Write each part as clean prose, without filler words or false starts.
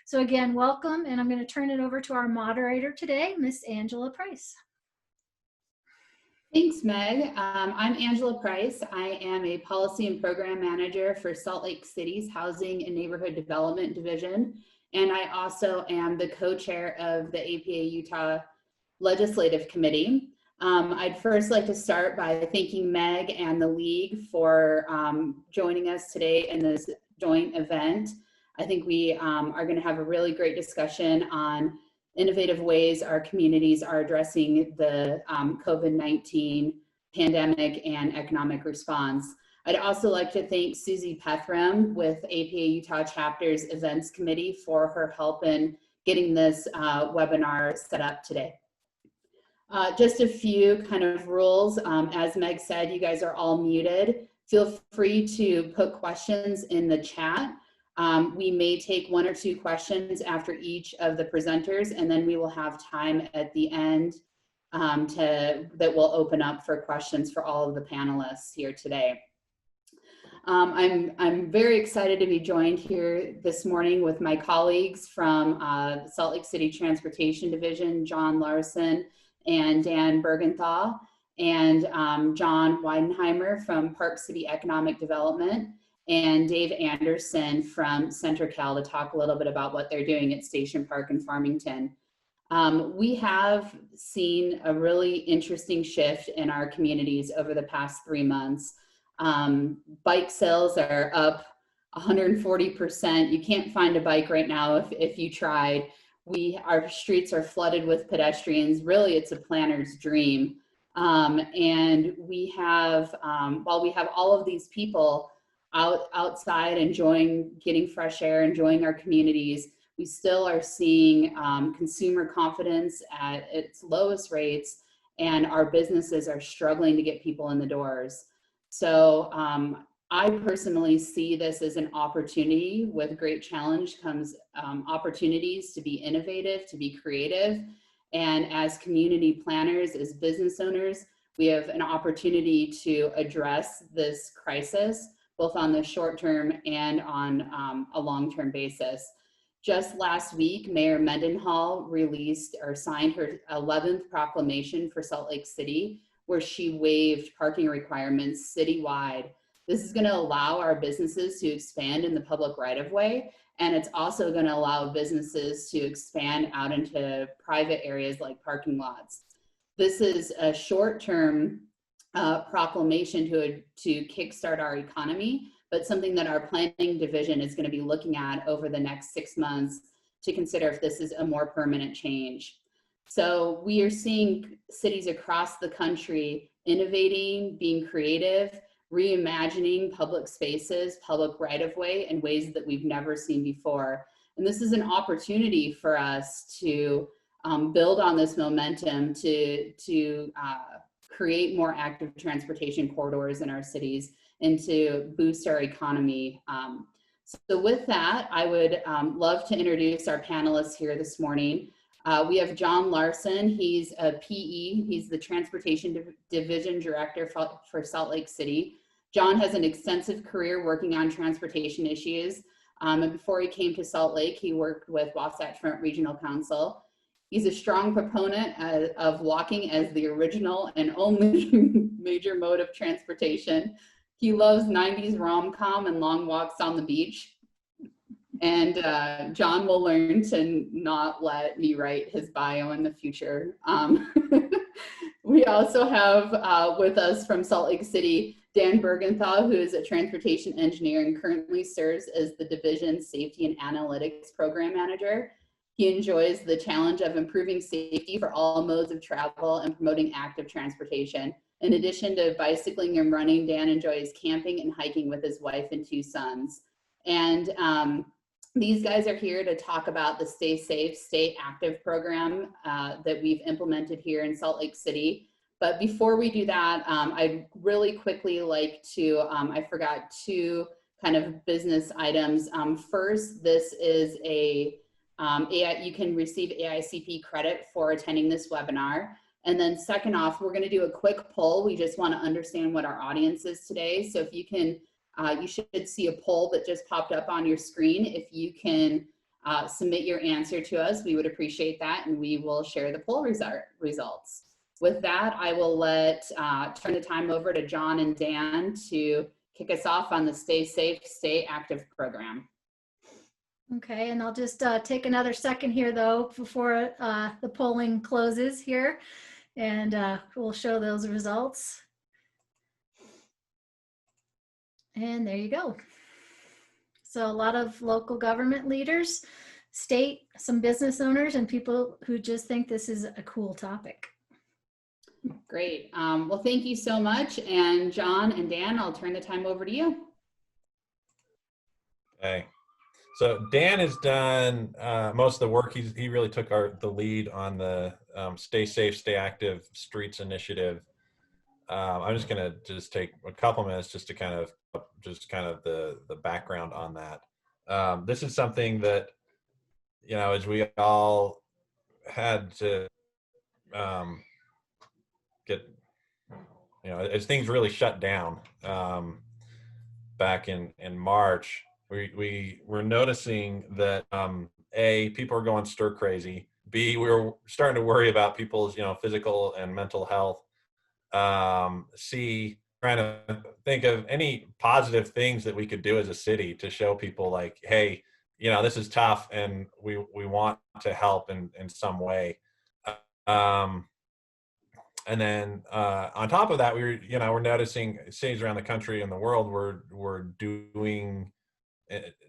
So again, welcome, and I'm going to turn it over to our moderator today, Miss Angela Price. Thanks, Meg. I'm Angela Price. I am a policy and program manager for Salt Lake City's Housing and Neighborhood Development Division. And I also am the co-chair of the APA Utah Legislative Committee. I'd first like to start by thanking Meg and the League for joining us today in this joint event. I think we are going to have a really great discussion on innovative ways our communities are addressing the COVID-19 pandemic and economic response. I'd also like to thank Susie Pethram with APA Utah Chapter's Events Committee for her help in getting this webinar set up today. Just a few kind of rules. As Meg said, you guys are all muted. Feel free to put questions in the chat. We may take 1 or 2 questions after each of the presenters, and then we will have time at the end that will open up for questions for all of the panelists here today. I'm very excited to be joined here this morning with my colleagues from the Salt Lake City Transportation Division, John Larson and Dan Bergenthal, and John Weidenheimer from Park City Economic Development, and Dave Anderson from CenterCal to talk a little bit about what they're doing at Station Park in Farmington. We have seen a really interesting shift in our communities over the past 3 months. Bike sales are up 140%. You can't find a bike right now if you tried. Our streets are flooded with pedestrians. Really, it's a planner's dream. And we have, while we have all of these people outside enjoying getting fresh air, enjoying our communities, we still are seeing consumer confidence at its lowest rates, and our businesses are struggling to get people in the doors. So I personally see this as an opportunity. With great challenge comes opportunities to be innovative, to be creative. And as community planners, as business owners, we have an opportunity to address this crisis, both on the short term and on a long-term basis. Just last week, Mayor Mendenhall released or signed her 11th proclamation for Salt Lake City, where she waived parking requirements citywide. This is going to allow our businesses to expand in the public right-of-way, and it's also going to allow businesses to expand out into private areas like parking lots. This is a short-term proclamation to kickstart our economy, but something that our planning division is going to be looking at over the next 6 months to consider if this is a more permanent change. So we are seeing cities across the country innovating, being creative, reimagining public spaces, public right-of-way in ways that we've never seen before. And this is an opportunity for us to build on this momentum to create more active transportation corridors in our cities and to boost our economy. So with that, I would love to introduce our panelists here this morning. We have John Larson. He's a PE. He's the Transportation Division Director for Salt Lake City. John has an extensive career working on transportation issues. And before he came to Salt Lake, he worked with Wasatch Front Regional Council. He's a strong proponent of walking as the original and only major mode of transportation. He loves 90s rom-com and long walks on the beach. And John will learn to not let me write his bio in the future. We also have with us from Salt Lake City, Dan Bergenthal, who is a transportation engineer and currently serves as the Division Safety and Analytics Program Manager. He enjoys the challenge of improving safety for all modes of travel and promoting active transportation. In addition to bicycling and running, Dan enjoys camping and hiking with his wife and 2 sons. And these guys are here to talk about the Stay Safe, Stay Active program that we've implemented here in Salt Lake City. But before we do that, I'd really quickly like to, I forgot 2 kind of business items. First, this is you can receive AICP credit for attending this webinar. And then second off, we're going to do a quick poll. We just want to understand what our audience is today. So if you can, you should see a poll that just popped up on your screen. If you can submit your answer to us. We would appreciate that, and we will share the poll results. With that, I will turn the time over to John and Dan to kick us off on the Stay Safe, Stay Active program. Okay, and I'll just take another second here though before the polling closes here, and we'll show those results. And there you go. So a lot of local government leaders, state, some business owners, and people who just think this is a cool topic. Great. Well, thank you so much. And John and Dan, I'll turn the time over to you. Okay. So Dan has done most of the work. He really took the lead on the Stay Safe, Stay Active Streets initiative. I'm just going to take a couple minutes just to kind of the background on that. This is something that, as we all had to get, as things really shut down back in March, we were noticing that A, people are going stir crazy. B, we were starting to worry about people's physical and mental health. C, trying to think of any positive things that we could do as a city to show people like, hey, this is tough and we want to help in some way. And then on top of that, we're noticing cities around the country and the world were doing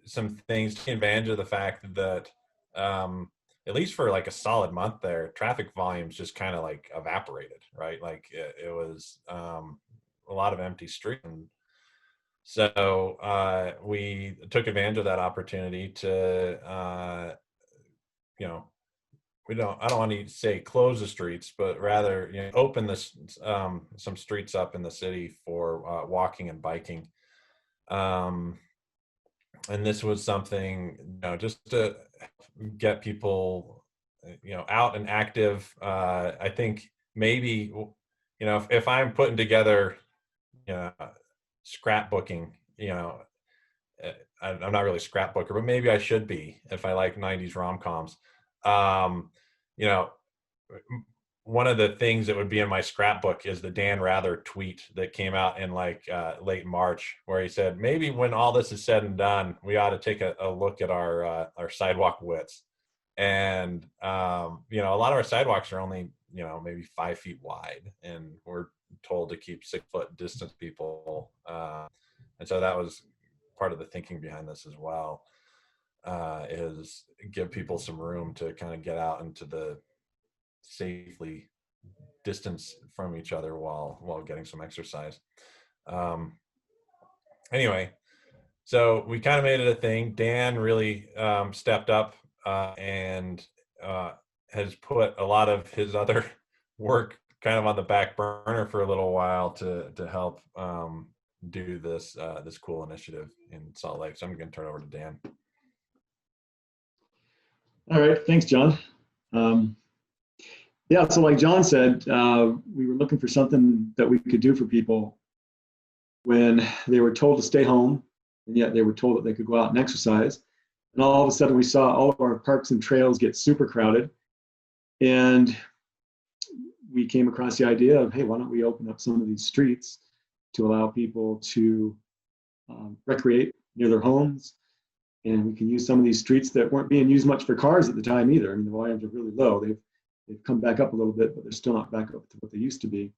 some things, taking advantage of the fact that at least for like a solid month there, traffic volumes just kind of like evaporated, right? Like it was a lot of empty streets. And so we took advantage of that opportunity to, I don't want to say close the streets, but rather open some streets up in the city for walking and biking. And this was something, just to get people, out and active. I think maybe, if I'm putting together, scrapbooking, I'm not really a scrapbooker, but maybe I should be if I like 90s rom-coms. One of the things that would be in my scrapbook is the Dan Rather tweet that came out in late March, where he said, maybe when all this is said and done, we ought to take a look at our sidewalk widths. And, a lot of our sidewalks are only, maybe 5 feet wide, and we're told to keep 6-foot distance people. And so that was part of the thinking behind this as well, is give people some room to kind of get out into the safely distance from each other while getting some exercise. Anyway, so we kind of made it a thing. Dan really stepped up and has put a lot of his other work kind of on the back burner for a little while to help do this cool initiative in Salt Lake. So I'm going to turn it over to Dan. All right, thanks, John. Yeah, so like John said, we were looking for something that we could do for people when they were told to stay home, and yet they were told that they could go out and exercise. And all of a sudden we saw all of our parks and trails get super crowded. And we came across the idea of, hey, why don't we open up some of these streets to allow people to recreate near their homes. And we can use some of these streets that weren't being used much for cars at the time either. I mean, the volumes are really low. They've come back up a little bit, but they're still not back up to what they used to be.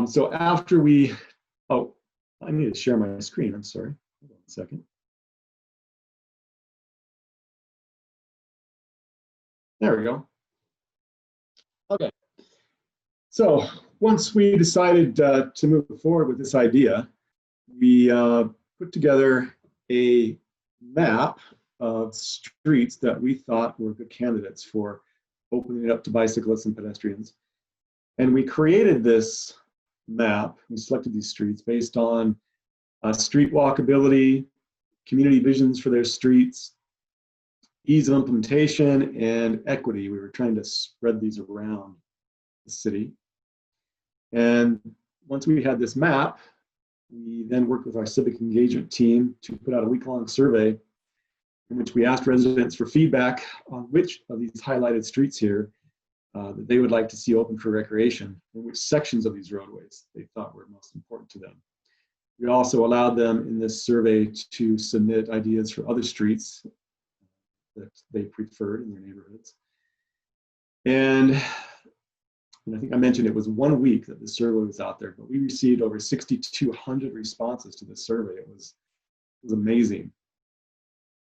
So after I need to share my screen, I'm sorry. Hold on a second. There we go. Okay. So once we decided to move forward with this idea, we put together a map of streets that we thought were good candidates for opening it up to bicyclists and pedestrians. And we created this map. We selected these streets based on street walkability, community visions for their streets, ease of implementation, and equity. We were trying to spread these around the city. And once we had this map, we then worked with our civic engagement team to put out a week-long survey. in which we asked residents for feedback on which of these highlighted streets here that they would like to see open for recreation, and which sections of these roadways they thought were most important to them. We also allowed them in this survey to submit ideas for other streets that they preferred in their neighborhoods. And I think I mentioned it was 1 week that the survey was out there, but we received over 6,200 responses to this survey. It was amazing.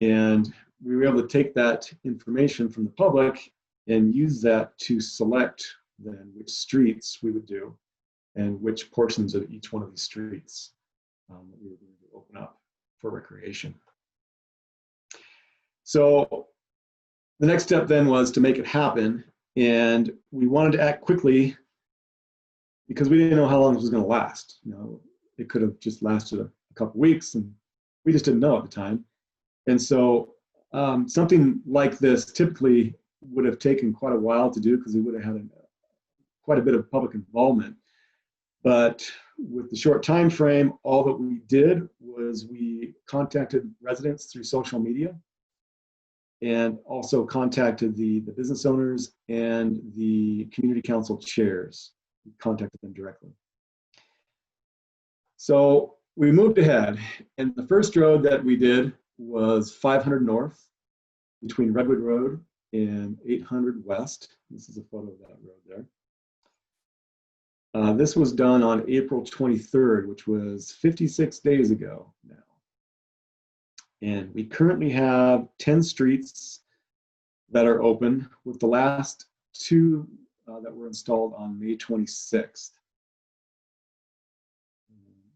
And we were able to take that information from the public and use that to select then which streets we would do and which portions of each one of these streets that we were going to open up for recreation. So the next step then was to make it happen. And we wanted to act quickly because we didn't know how long this was going to last. You know, it could have just lasted a couple weeks, and we just didn't know at the time. And so something like this typically would have taken quite a while to do because we would have had quite a bit of public involvement. But with the short time frame, all that we did was we contacted residents through social media, and also contacted the business owners and the community council chairs. We contacted them directly. So we moved ahead, and the first road that we did was 500 North between Redwood Road and 800 West. This is a photo of that road there. This was done on April 23rd, which was 56 days ago now. And we currently have 10 streets that are open, with the last 2 that were installed on May 26th.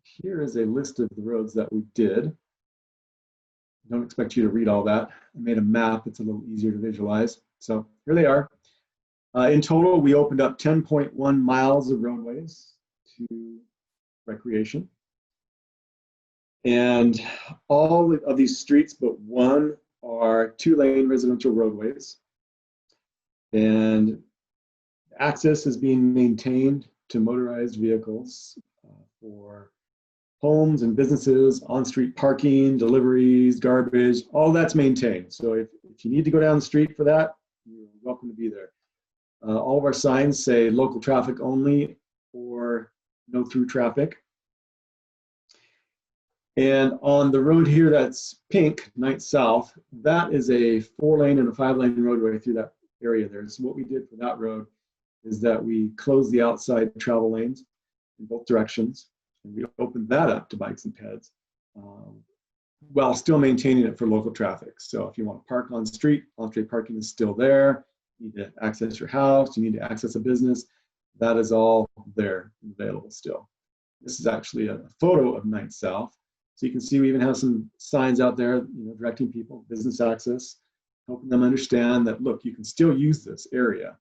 Here is a list of the roads that we did. I don't expect you to read all that. I made a map, it's a little easier to visualize. So here they are. In total, we opened up 10.1 miles of roadways to recreation. And all of these streets but one are 2-lane residential roadways. And access is being maintained to motorized vehicles for homes and businesses, on-street parking, deliveries, garbage, all that's maintained. So if you need to go down the street for that, you're welcome to be there. All of our signs say local traffic only or no through traffic. And on the road here that's pink, Ninth South, that is a 4-lane and a 5-lane roadway through that area there. So what we did for that road is that we closed the outside travel lanes in both directions, and we opened that up to bikes and peds while still maintaining it for local traffic. So if you want to park on street parking is still there. You need to access your house, you need to access a business, that is all there and available still. This is actually a photo of Ninth South. So you can see we even have some signs out there, directing people, business access, helping them understand that, look, you can still use this area.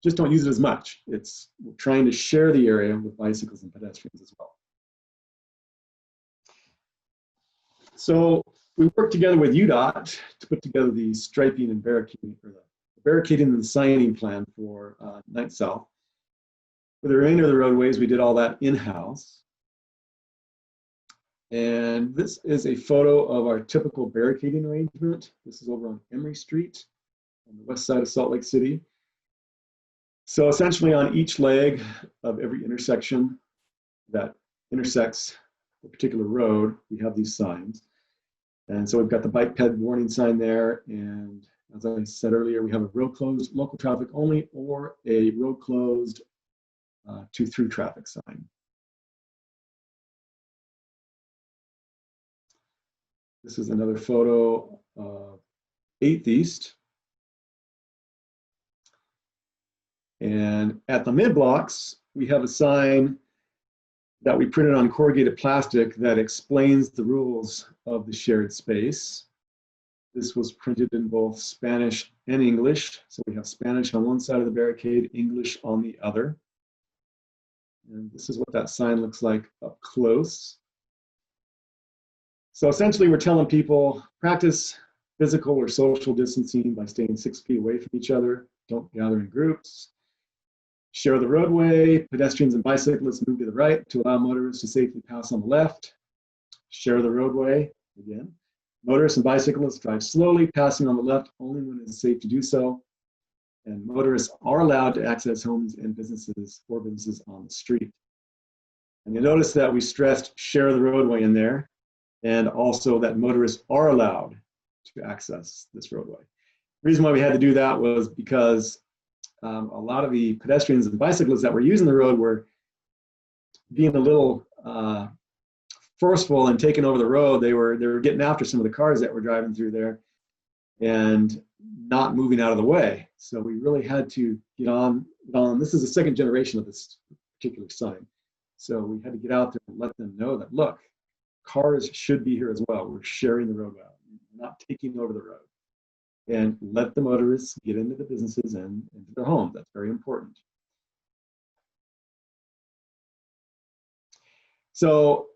Just don't use it as much. We're trying to share the area with bicycles and pedestrians as well. So we worked together with UDOT to put together the striping and barricading, or the barricading and signing plan for Ninth South. For the remainder of the roadways, we did all that in-house. And this is a photo of our typical barricading arrangement. This is over on Emory Street on the west side of Salt Lake City. So essentially on each leg of every intersection that intersects a particular road, we have these signs. And so we've got the bike ped warning sign there. And as I said earlier, we have a road closed, local traffic only, or a road closed to through traffic sign. This is another photo of 8th East. And at the mid blocks, we have a sign that we printed on corrugated plastic that explains the rules of the shared space. This was printed in both Spanish and English. So we have Spanish on one side of the barricade, English on the other. And this is what that sign looks like up close. So essentially we're telling people, practice physical or social distancing by staying 6 feet away from each other. Don't gather in groups. Share the roadway. Pedestrians and bicyclists move to the right to allow motorists to safely pass on the left. Share the roadway, again. Motorists and bicyclists drive slowly, passing on the left only when it is safe to do so. And motorists are allowed to access homes and businesses or businesses on the street. And you notice that we stressed share the roadway in there, and also that motorists are allowed to access this roadway. The reason why we had to do that was because a lot of the pedestrians and bicyclists that were using the road were being a little forceful and taking over the road. They were getting after some of the cars that were driving through there and not moving out of the way. So we really had to get on. This is the second generation of this particular sign. So we had to get out there and let them know that, look, cars should be here as well. We're sharing the road out, not taking over the road. And let the motorists get into the businesses and into their homes. That's very important. So,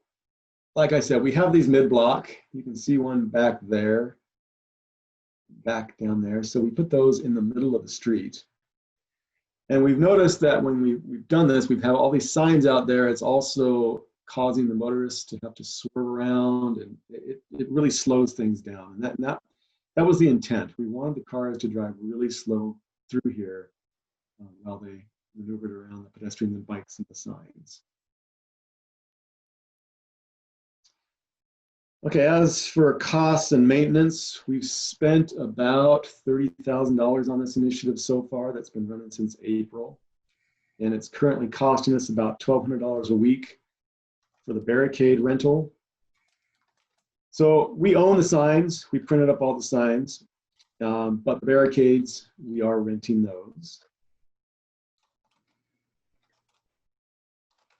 like I said, we have these mid-block. You can see one back there, back down there. So we put those in the middle of the street. And we've noticed that when we've done this, we've had all these signs out there. It's also causing the motorists to have to swerve around, and it really slows things down. And that was the intent. We wanted the cars to drive really slow through here while they maneuvered around the pedestrians and bikes and the signs. Okay, as for costs and maintenance, we've spent about $30,000 on this initiative so far. That's been running since April. And it's currently costing us about $1,200 a week for the barricade rental. So we own the signs. We printed up all the signs, but the barricades, we are renting those.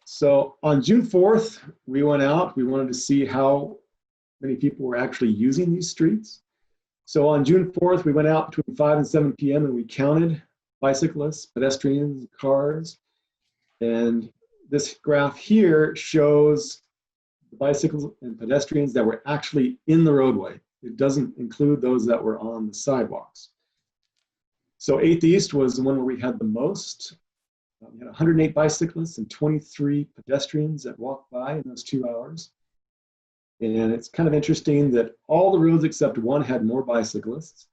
So on June 4th, we went out. We wanted to see how many people were actually using these streets. So on June 4th, we went out between 5 and 7 p.m. and we counted bicyclists, pedestrians, cars. And this graph here shows the bicycles and pedestrians that were actually in the roadway. It doesn't include those that were on the sidewalks. So 8th East was the one where we had the most. We had 108 bicyclists and 23 pedestrians that walked by in those 2 hours. And it's kind of interesting that all the roads except one had more bicyclists.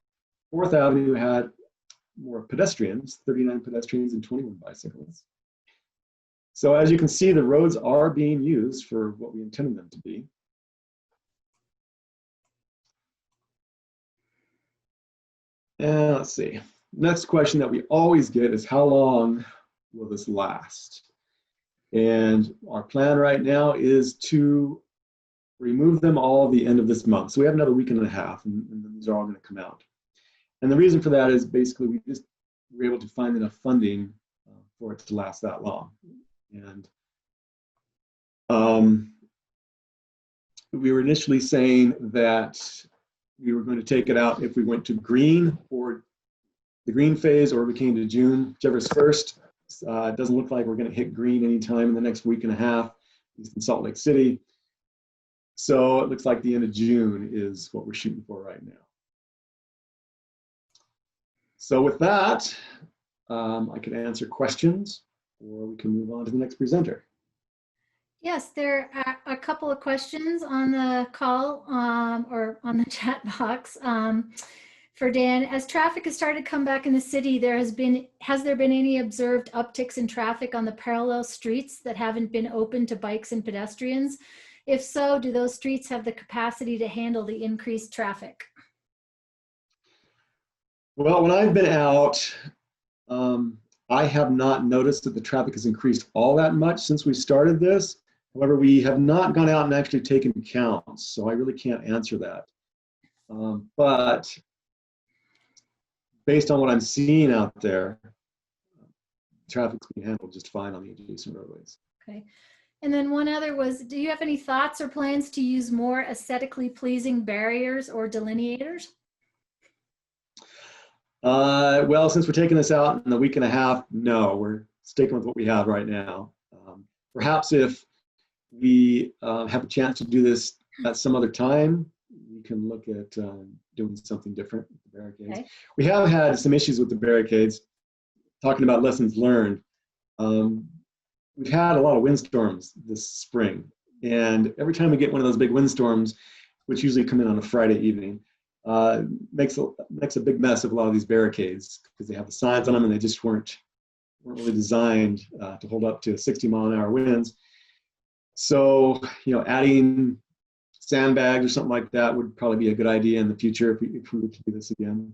4th Avenue had more pedestrians, 39 pedestrians and 21 bicyclists. So as you can see, the roads are being used for what we intended them to be. And let's see. Next question that we always get is, how long will this last? And our plan right now is to remove them all at the end of this month. So we have another week and a half, and then these are all going to come out. And the reason for that is basically we just were able to find enough funding for it to last that long. And we were initially saying that we were going to take it out if we went to green, or the green phase, or we came to June, whichever's first. It doesn't look like we're going to hit green anytime in the next week and a half, at least in Salt Lake City. So it looks like the end of June is what we're shooting for right now. So with that, I can answer questions, or we can move on to the next presenter. Yes, there are a couple of questions on the call or on the chat box for Dan. As traffic has started to come back in the city, has there been any observed upticks in traffic on the parallel streets that haven't been open to bikes and pedestrians? If so, do those streets have the capacity to handle the increased traffic? Well, when I've been out, I have not noticed that the traffic has increased all that much since we started this. However, we have not gone out and actually taken counts, so I really can't answer that. But based on what I'm seeing out there, traffic's being handled just fine on the adjacent roadways. Okay. And then one other was, do you have any thoughts or plans to use more aesthetically pleasing barriers or delineators? Well, since we're taking this out in a week and a half, no, we're sticking with what we have right now. Perhaps if we have a chance to do this at some other time, we can look at doing something different with the barricades. Okay. We have had some issues with the barricades. Talking about lessons learned, we've had a lot of windstorms this spring, and every time we get one of those big windstorms, which usually come in on a Friday evening, makes a big mess of a lot of these barricades because they have the signs on them and they just weren't really designed to hold up to 60-mile-an-hour winds. So, adding sandbags or something like that would probably be a good idea in the future if we were to do this again.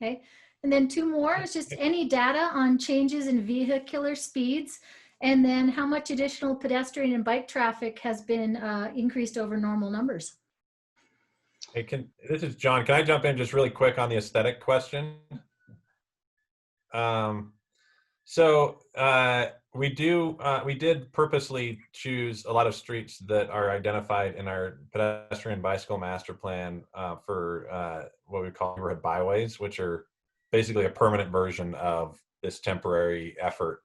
Okay. And then two more is just any data on changes in vehicular speeds, and then how much additional pedestrian and bike traffic has been increased over normal numbers. Hey, this is John. Can I jump in just really quick on the aesthetic question? We did purposely choose a lot of streets that are identified in our pedestrian bicycle master plan for what we call neighborhood byways, which are basically a permanent version of this temporary effort,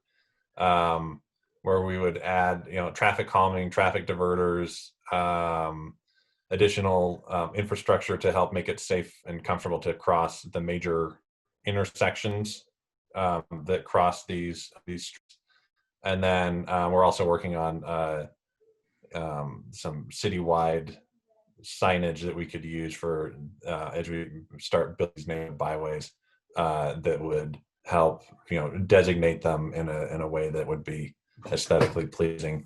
where we would add, traffic calming, traffic diverters, additional infrastructure to help make it safe and comfortable to cross the major intersections that cross these streets. And then we're also working on some citywide signage that we could use for as we start building these neighborhood byways that would help designate them in a way that would be aesthetically pleasing.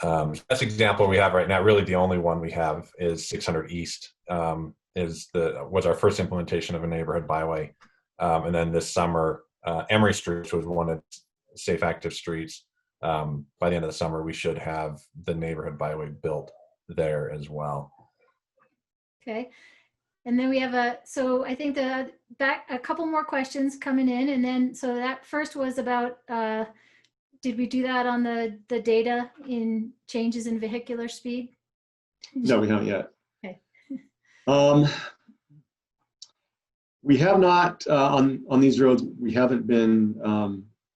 Best example we have right now, really the only one we have, is 600 East. Was our first implementation of a neighborhood byway, and then this summer Emory Street was one of safe active streets. By the end of the summer, we should have the neighborhood byway built there as well. Okay. And then we have so I think a couple more questions coming in. And then, so that first was about, did we do that on the data in changes in vehicular speed? No, we haven't yet. Okay. We have not, on these roads, we haven't been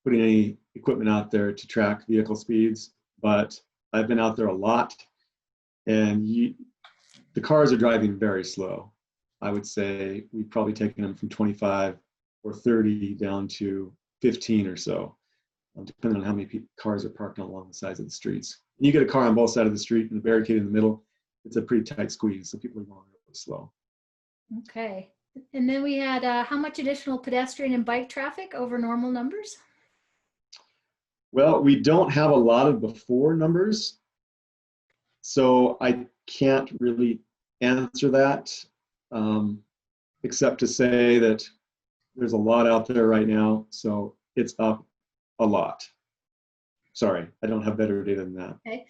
putting any equipment out there to track vehicle speeds, but I've been out there a lot, and the cars are driving very slow. I would say we've probably taken them from 25 or 30 down to 15 or so, depending on how many cars are parked along the sides of the streets. And you get a car on both sides of the street and a barricade in the middle, it's a pretty tight squeeze, so people are going really slow. Okay. And then we had how much additional pedestrian and bike traffic over normal numbers? Well, we don't have a lot of before numbers, so I can't really answer that, except to say that there's a lot out there right now, so it's up a lot. Sorry, I don't have better data than that. Okay.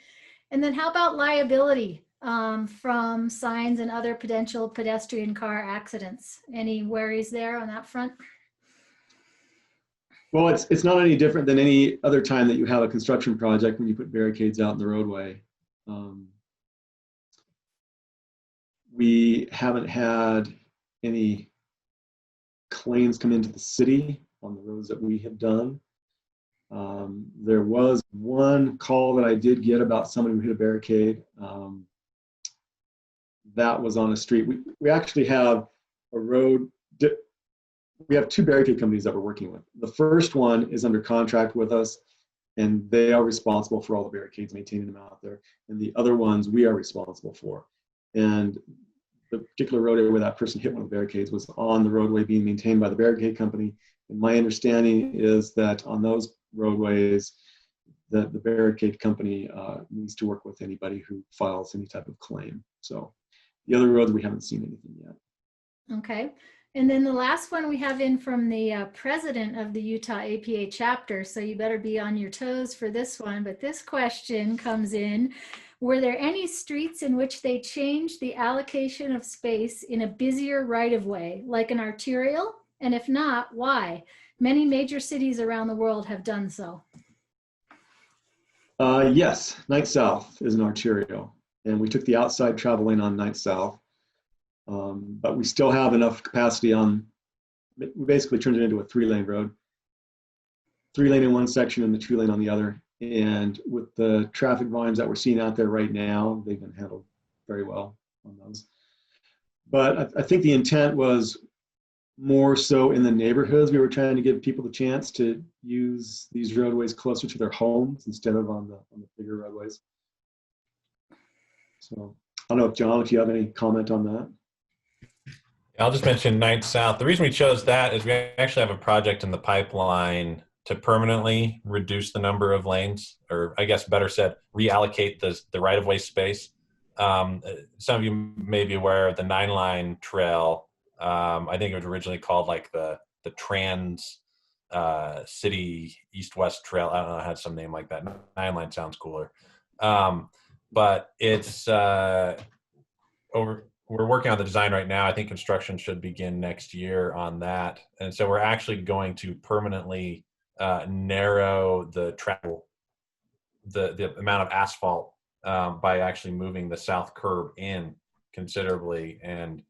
And then how about liability from signs and other potential pedestrian car accidents? Any worries there on that front? Well, it's not any different than any other time that you have a construction project when you put barricades out in the roadway. We haven't had any claims come into the city on the roads that we have done. There was one call that I did get about somebody who hit a barricade. That was on a street. We actually have a road. We have two barricade companies that we're working with. The first one is under contract with us, and they are responsible for all the barricades, maintaining them out there. And the other ones we are responsible for. And the particular roadway where that person hit one of the barricades was on the roadway being maintained by the barricade company. And my understanding is that on those roadways, that the barricade company needs to work with anybody who files any type of claim. So the other roads, we haven't seen anything yet. Okay. And then the last one we have in from the president of the Utah APA chapter. So you better be on your toes for this one. But this question comes in: were there any streets in which they changed the allocation of space in a busier right-of-way, like an arterial? And if not, why? Many major cities around the world have done so. Yes, Night South is an arterial. And we took the outside travel lane on Night South. But we still have enough capacity on, we basically turned it into a 3-lane road. 3-lane in one section and the 2-lane on the other. And with the traffic volumes that we're seeing out there right now, they've been handled very well on those. But I think the intent was more so in the neighborhoods. We were trying to give people the chance to use these roadways closer to their homes instead of on the bigger roadways. So don't know if John, if you have any comment on that. I'll just mention 9th South. The reason we chose that is we actually have a project in the pipeline to permanently reduce the number of lanes, or I guess better said, reallocate the right-of-way space. Some of you may be aware of the 9-line trail. I think it was originally called like the Trans City East-West Trail. I don't know, it had some name like that. 9-line sounds cooler. But it's we're working on the design right now. I think construction should begin next year on that. And so we're actually going to permanently narrow the travel, the amount of asphalt by actually moving the south curb in considerably. And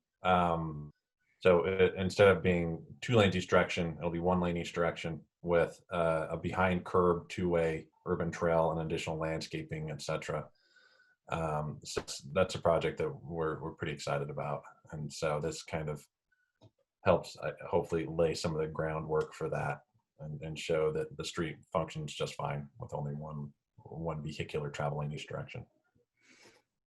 so instead of being 2 lanes each direction, it'll be 1 lane each direction with a behind curb 2-way urban trail and additional landscaping, etc. So that's a project that we're pretty excited about. And so this kind of helps hopefully lay some of the groundwork for that and show that the street functions just fine with only one vehicular traveling each direction.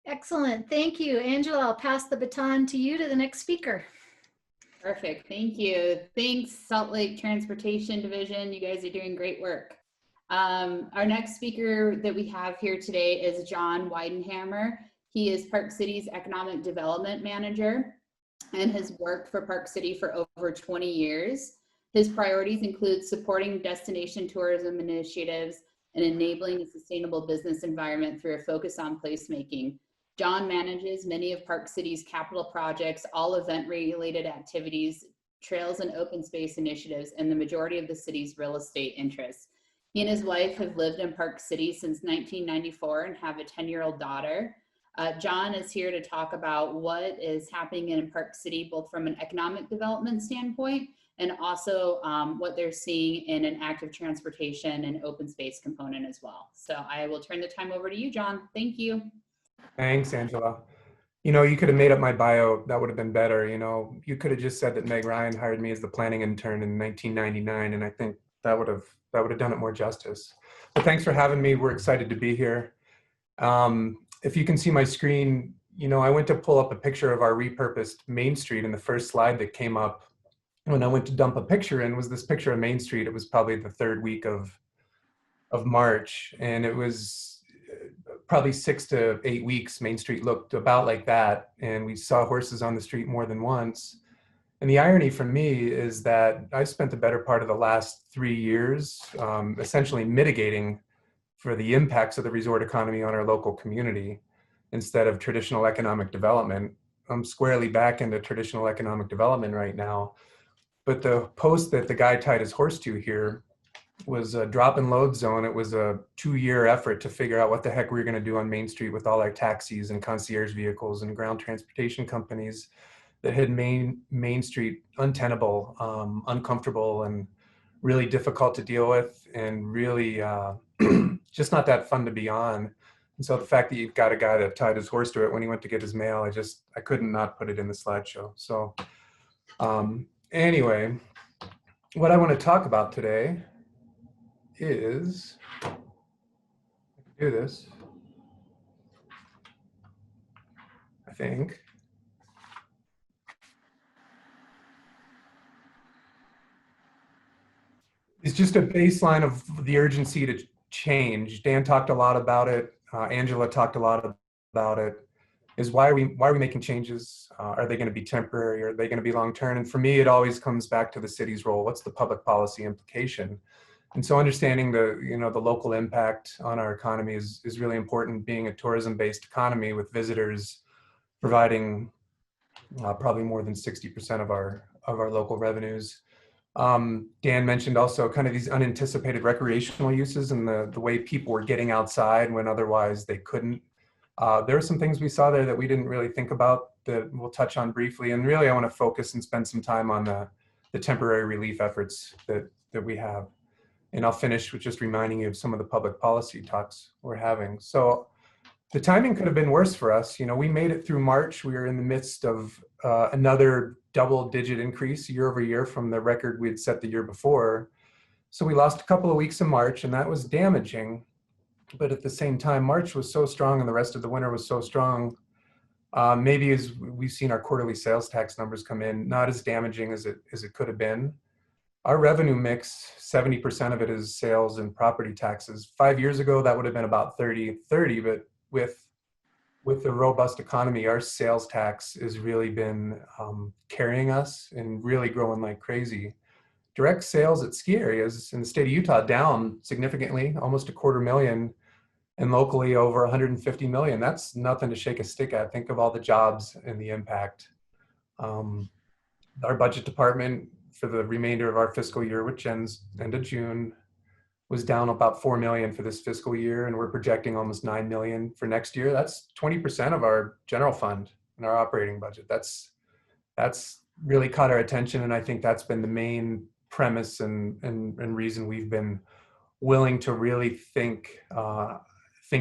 Excellent. Thank you. Angela, I'll pass the baton to you, to the next speaker. Perfect. Thank you. Thanks, Salt Lake Transportation Division. You guys are doing great work. Our next speaker that we have here today is John Weidenhammer. He is Park City's Economic Development Manager and has worked for Park City for over 20 years. His priorities include supporting destination tourism initiatives and enabling a sustainable business environment through a focus on placemaking. John manages many of Park City's capital projects, all event-related activities, trails and open space initiatives, and the majority of the city's real estate interests. He and his wife have lived in Park City since 1994 and have a 10-year-old daughter. John is here to talk about what is happening in Park City, both from an economic development standpoint and also what they're seeing in an active transportation and open space component as well. So I will turn the time over to you, John. Thank you. Thanks, Angela. You know, you could have made up my bio. That would have been better. You know, you could have just said that Meg Ryan hired me as the planning intern in 1999, and I think that would have done it more justice. But thanks for having me. We're excited to be here. If you can see my screen, you know, I went to pull up a picture of our repurposed Main Street, and the first slide that came up when I went to dump a picture in was this picture of Main Street. It was probably the 3rd week of March, and it was probably 6 to 8 weeks. Main Street looked about like that, and we saw horses on the street more than once. And the irony for me is that I spent the better part of the last 3 years essentially mitigating for the impacts of the resort economy on our local community instead of traditional economic development. I'm squarely back into traditional economic development right now. But the post that the guy tied his horse to here was a drop and load zone. It was a 2-year effort to figure out what the heck we were going to do on Main Street with all our taxis and concierge vehicles and ground transportation companies that had made Main Street untenable, uncomfortable, and really difficult to deal with, and really just not that fun to be on. And so the fact that you've got a guy that tied his horse to it when he went to get his mail, I couldn't not put it in the slideshow. So anyway, what I want to talk about today is, I can do this, I think. It's just a baseline of the urgency to change. Dan talked a lot about it. Angela talked a lot about it. Is why are we making changes? Are they going to be temporary? Are they going to be long term? And for me, it always comes back to the city's role. What's the public policy implication? And so understanding the local impact on our economy is really important. Being a tourism-based economy with visitors providing probably more than 60% of our local revenues. Dan mentioned also kind of these unanticipated recreational uses and the way people were getting outside when otherwise they couldn't. There are some things we saw there that we didn't really think about that we'll touch on briefly. And really, I want to focus and spend some time on the temporary relief efforts that we have. And I'll finish with just reminding you of some of the public policy talks we're having. So the timing could have been worse for us. You know, we made it through March. We were in the midst of another double-digit increase year over year from the record we had set the year before. So we lost a couple of weeks in March, and that was damaging. But at the same time, March was so strong and the rest of the winter was so strong Maybe as we've seen our quarterly sales tax numbers come in, not as damaging as it could have been. Our revenue mix, 70% of it is sales and property taxes. 5 years ago, that would have been about 30-30, but with the robust economy, our sales tax has really been carrying us and really growing like crazy. Direct sales at ski areas in the state of Utah down significantly, almost $250,000, and locally over 150 million. That's nothing to shake a stick at. Think of all the jobs and the impact. Our budget department for the remainder of our fiscal year, which ends end of June, was down about 4 million for this fiscal year, and we're projecting almost 9 million for next year. That's 20% of our general fund and our operating budget. That's really caught our attention, and I think that's been the main premise and reason we've been willing to really think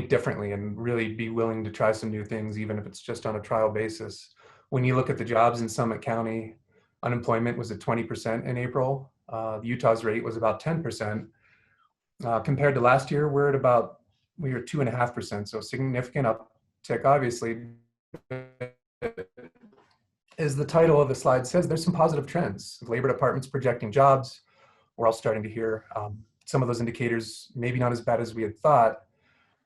differently and really be willing to try some new things, even if it's just on a trial basis. When you look at the jobs in Summit County, unemployment was at 20% in April. Utah's rate was about 10%. Compared to last year, we were 2.5%, so significant uptick, obviously. As the title of the slide says, there's some positive trends. The Labor Department's projecting jobs. We're all starting to hear some of those indicators, maybe not as bad as we had thought.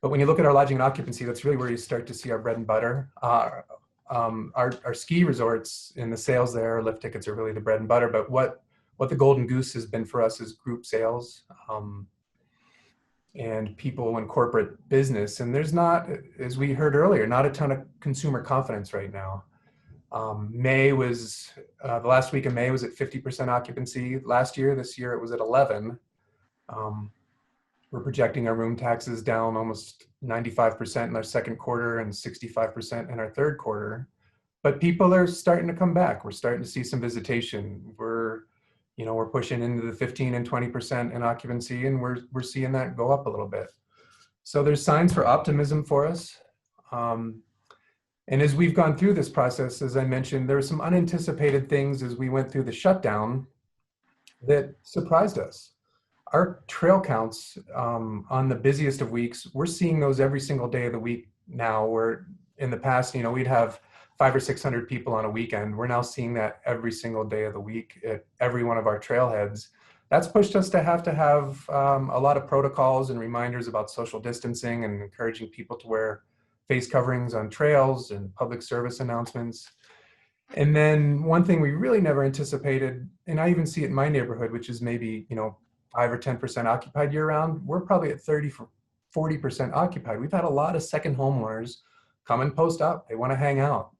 But when you look at our lodging and occupancy, that's really where you start to see our bread and butter. Our ski resorts and the sales there, lift tickets are really the bread and butter. But what the golden goose has been for us is group sales. And people in corporate business. And there's not, as we heard earlier, not a ton of consumer confidence right now. May was, the last week of May was at 50% occupancy last year. This year it was at 11. We're projecting our room taxes down almost 95% in our second quarter and 65% in our third quarter. But people are starting to come back. We're starting to see some visitation. We're pushing into the 15 and 20% in occupancy, and we're seeing that go up a little bit. So there's signs for optimism for us. And as we've gone through this process, as I mentioned, there were some unanticipated things as we went through the shutdown that surprised us. Our trail counts on the busiest of weeks, we're seeing those every single day of the week now, where in the past, we'd have 500 or 600 people on a weekend. We're now seeing that every single day of the week at every one of our trailheads. That's pushed us to have a lot of protocols and reminders about social distancing and encouraging people to wear face coverings on trails and public service announcements. And then one thing we really never anticipated, and I even see it in my neighborhood, which is maybe 5 or 10% occupied year round, we're probably at 30-40% occupied. We've had a lot of second homeowners come and post up. They want to hang out.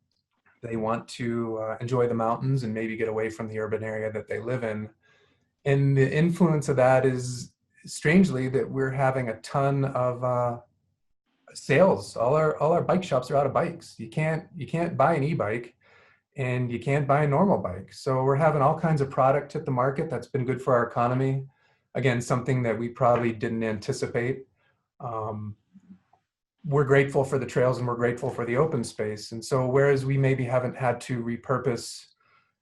They want to enjoy the mountains and maybe get away from the urban area that they live in. And the influence of that is, strangely, that we're having a ton of sales. All our bike shops are out of bikes. You can't buy an e-bike, and you can't buy a normal bike. So we're having all kinds of product hit the market. That's been good for our economy. Again, something that we probably didn't anticipate. We're grateful for the trails and we're grateful for the open space. And so whereas we maybe haven't had to repurpose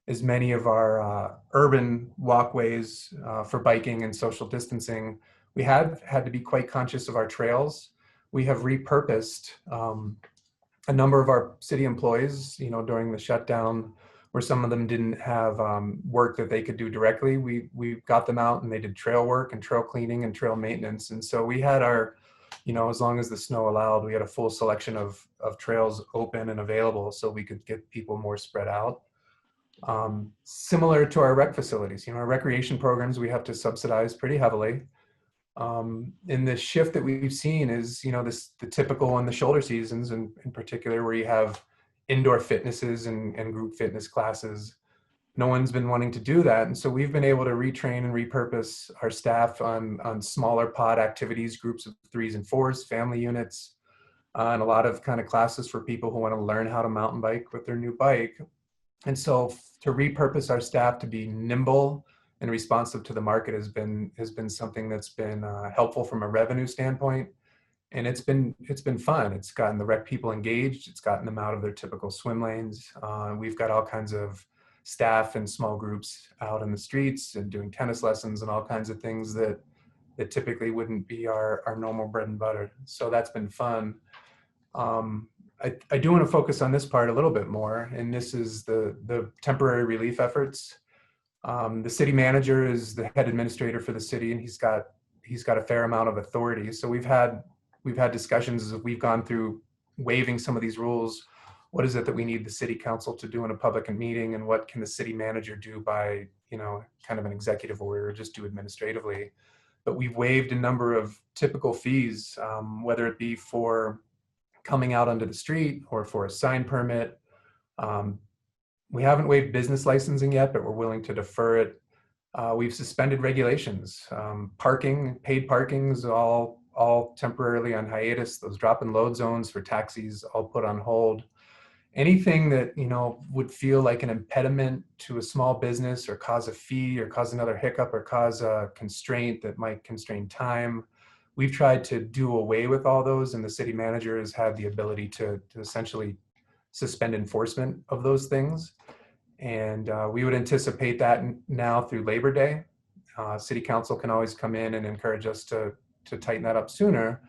as many of our urban walkways for biking and social distancing, we have had to be quite conscious of our trails. We have repurposed a number of our city employees, during the shutdown, where some of them didn't have work that they could do directly. We got them out and they did trail work and trail cleaning and trail maintenance. And so we had our, as long as the snow allowed, we had a full selection of trails open and available so we could get people more spread out. Similar to our rec facilities, our recreation programs, we have to subsidize pretty heavily. And the shift that we've seen is, the typical in the shoulder seasons, and in particular where you have indoor fitnesses and group fitness classes. No one's been wanting to do that. And so we've been able to retrain and repurpose our staff on smaller pod activities, groups of 3s and 4s, family units, and a lot of kind of classes for people who want to learn how to mountain bike with their new bike. And so to repurpose our staff to be nimble and responsive to the market has been something that's been helpful from a revenue standpoint. And it's been fun. It's gotten the rec people engaged. It's gotten them out of their typical swim lanes. We've got all kinds of staff and small groups out in the streets and doing tennis lessons and all kinds of things that typically wouldn't be our normal bread and butter. So that's been fun. I do want to focus on this part a little bit more, and this is the temporary relief efforts. The city manager is the head administrator for the city, and he's got a fair amount of authority. So we've had discussions as we've gone through waiving some of these rules. What is it that we need the city council to do in a public meeting, and what can the city manager do by, kind of an executive order, or just do administratively? But we've waived a number of typical fees, whether it be for coming out onto the street or for a sign permit. We haven't waived business licensing yet, but we're willing to defer it. We've suspended regulations. Parking, paid parking's all temporarily on hiatus. Those drop and load zones for taxis all put on hold. Anything that would feel like an impediment to a small business, or cause a fee, or cause another hiccup, or cause a constraint that might constrain time, we've tried to do away with all those, and the city manager has had the ability to essentially suspend enforcement of those things. And we would anticipate that now through Labor Day. City council can always come in and encourage us to tighten that up sooner.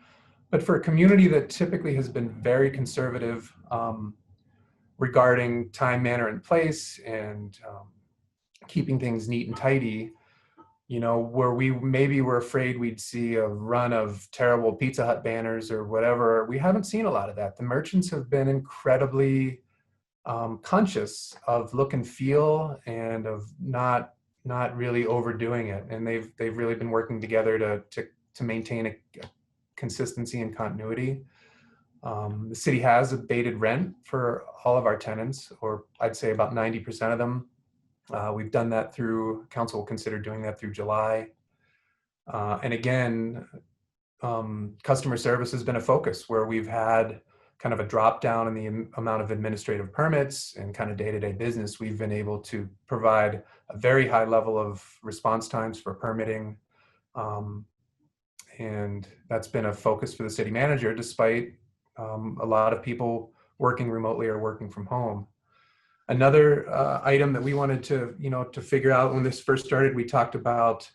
But for a community that typically has been very conservative regarding time, manner, and place, and keeping things neat and tidy, where we maybe were afraid we'd see a run of terrible Pizza Hut banners or whatever, we haven't seen a lot of that. The merchants have been incredibly conscious of look and feel, and of not really overdoing it. And they've really been working together to maintain a consistency and continuity. The city has abated rent for all of our tenants, or I'd say about 90% of them. We've done that through, council will consider doing that through July. And again, customer service has been a focus, where we've had kind of a drop down in the amount of administrative permits and kind of day-to-day business. We've been able to provide a very high level of response times for permitting. And that's been a focus for the city manager, despite a lot of people working remotely or working from home. Another item that we wanted to figure out when this first started, we talked about,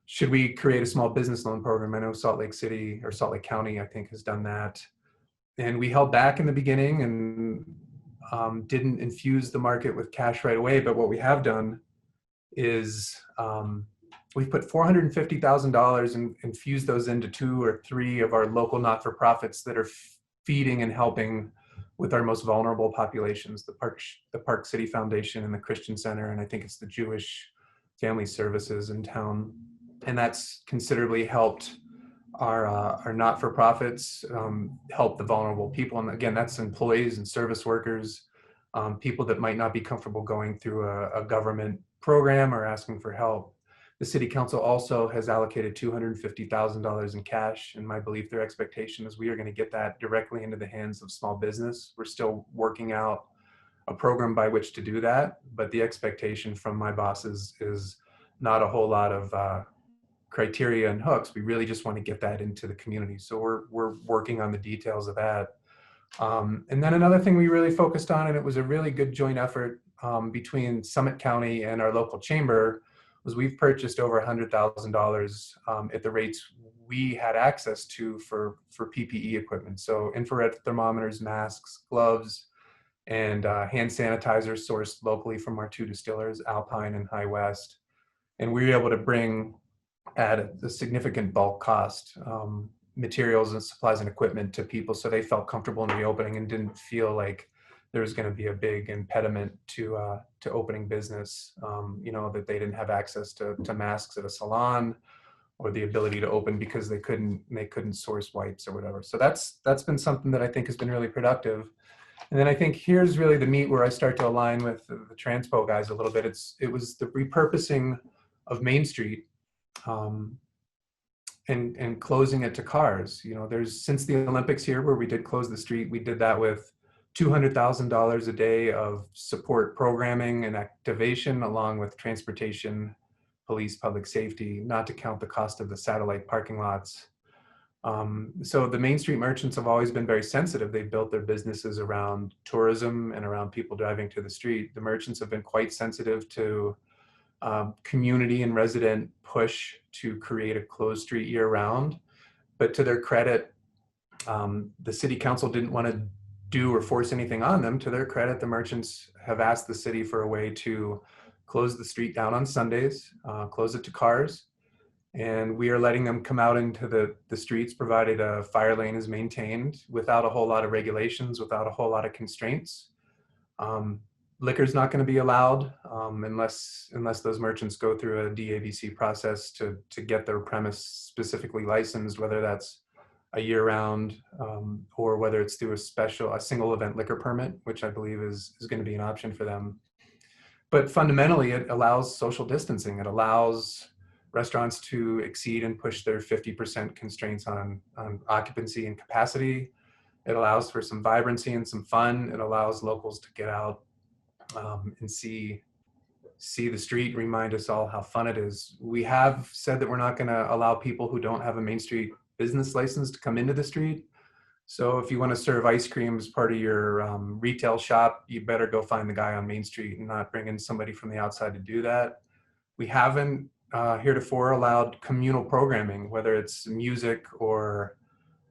should we create a small business loan program? I know Salt Lake City, or Salt Lake County, I think, has done that. And we held back in the beginning and didn't infuse the market with cash right away. But what we have done is we've put $450,000 and infused those into 2 or 3 of our local not-for-profits that are feeding and helping with our most vulnerable populations, the Park City Foundation and the Christian Center, and I think it's the Jewish Family Services in town. And that's considerably helped our not-for-profits, help the vulnerable people. And again, that's employees and service workers, people that might not be comfortable going through a government program or asking for help. The city council also has allocated $250,000 in cash, and my belief, their expectation is we are going to get that directly into the hands of small business. We're still working out a program by which to do that, but the expectation from my bosses is not a whole lot of criteria and hooks. We really just want to get that into the community. So we're working on the details of that. And then another thing we really focused on, and it was a really good joint effort between Summit County and our local chamber, was we've purchased over $100,000 at the rates we had access to for PPE equipment. So infrared thermometers, masks, gloves, and hand sanitizers sourced locally from our 2 distillers, Alpine and High West. And we were able to bring at a significant bulk cost materials and supplies and equipment to people, so they felt comfortable in reopening and didn't feel like there was going to be a big impediment to opening business, that they didn't have access to masks at a salon, or the ability to open because they couldn't source wipes or whatever. So that's been something that I think has been really productive. And then I think here's really the meat where I start to align with the Transpo guys a little bit. It was the repurposing of Main Street and closing it to cars. There's, since the Olympics here, where we did close the street, we did that with $200,000 a day of support programming and activation, along with transportation, police, public safety, not to count the cost of the satellite parking lots. So the Main Street merchants have always been very sensitive. They've built their businesses around tourism and around people driving to the street. The merchants have been quite sensitive to community and resident push to create a closed street year round. But to their credit, the city council didn't want to do or force anything on them. To their credit, the merchants have asked the city for a way to close the street down on Sundays, close it to cars, and we are letting them come out into the streets, provided a fire lane is maintained, without a whole lot of regulations, without a whole lot of constraints. Liquor's not going to be allowed unless those merchants go through a DABC process to get their premise specifically licensed, whether that's a year-round or whether it's through a single event liquor permit, which I believe is going to be an option for them. But fundamentally, it allows social distancing. It allows restaurants to exceed and push their 50% constraints on occupancy and capacity. It allows for some vibrancy and some fun. It allows locals to get out and see the street, remind us all how fun it is. We have said that we're not going to allow people who don't have a Main Street business license to come into the street. So if you want to serve ice cream as part of your retail shop, you better go find the guy on Main Street and not bring in somebody from the outside to do that. We haven't heretofore allowed communal programming, whether it's music or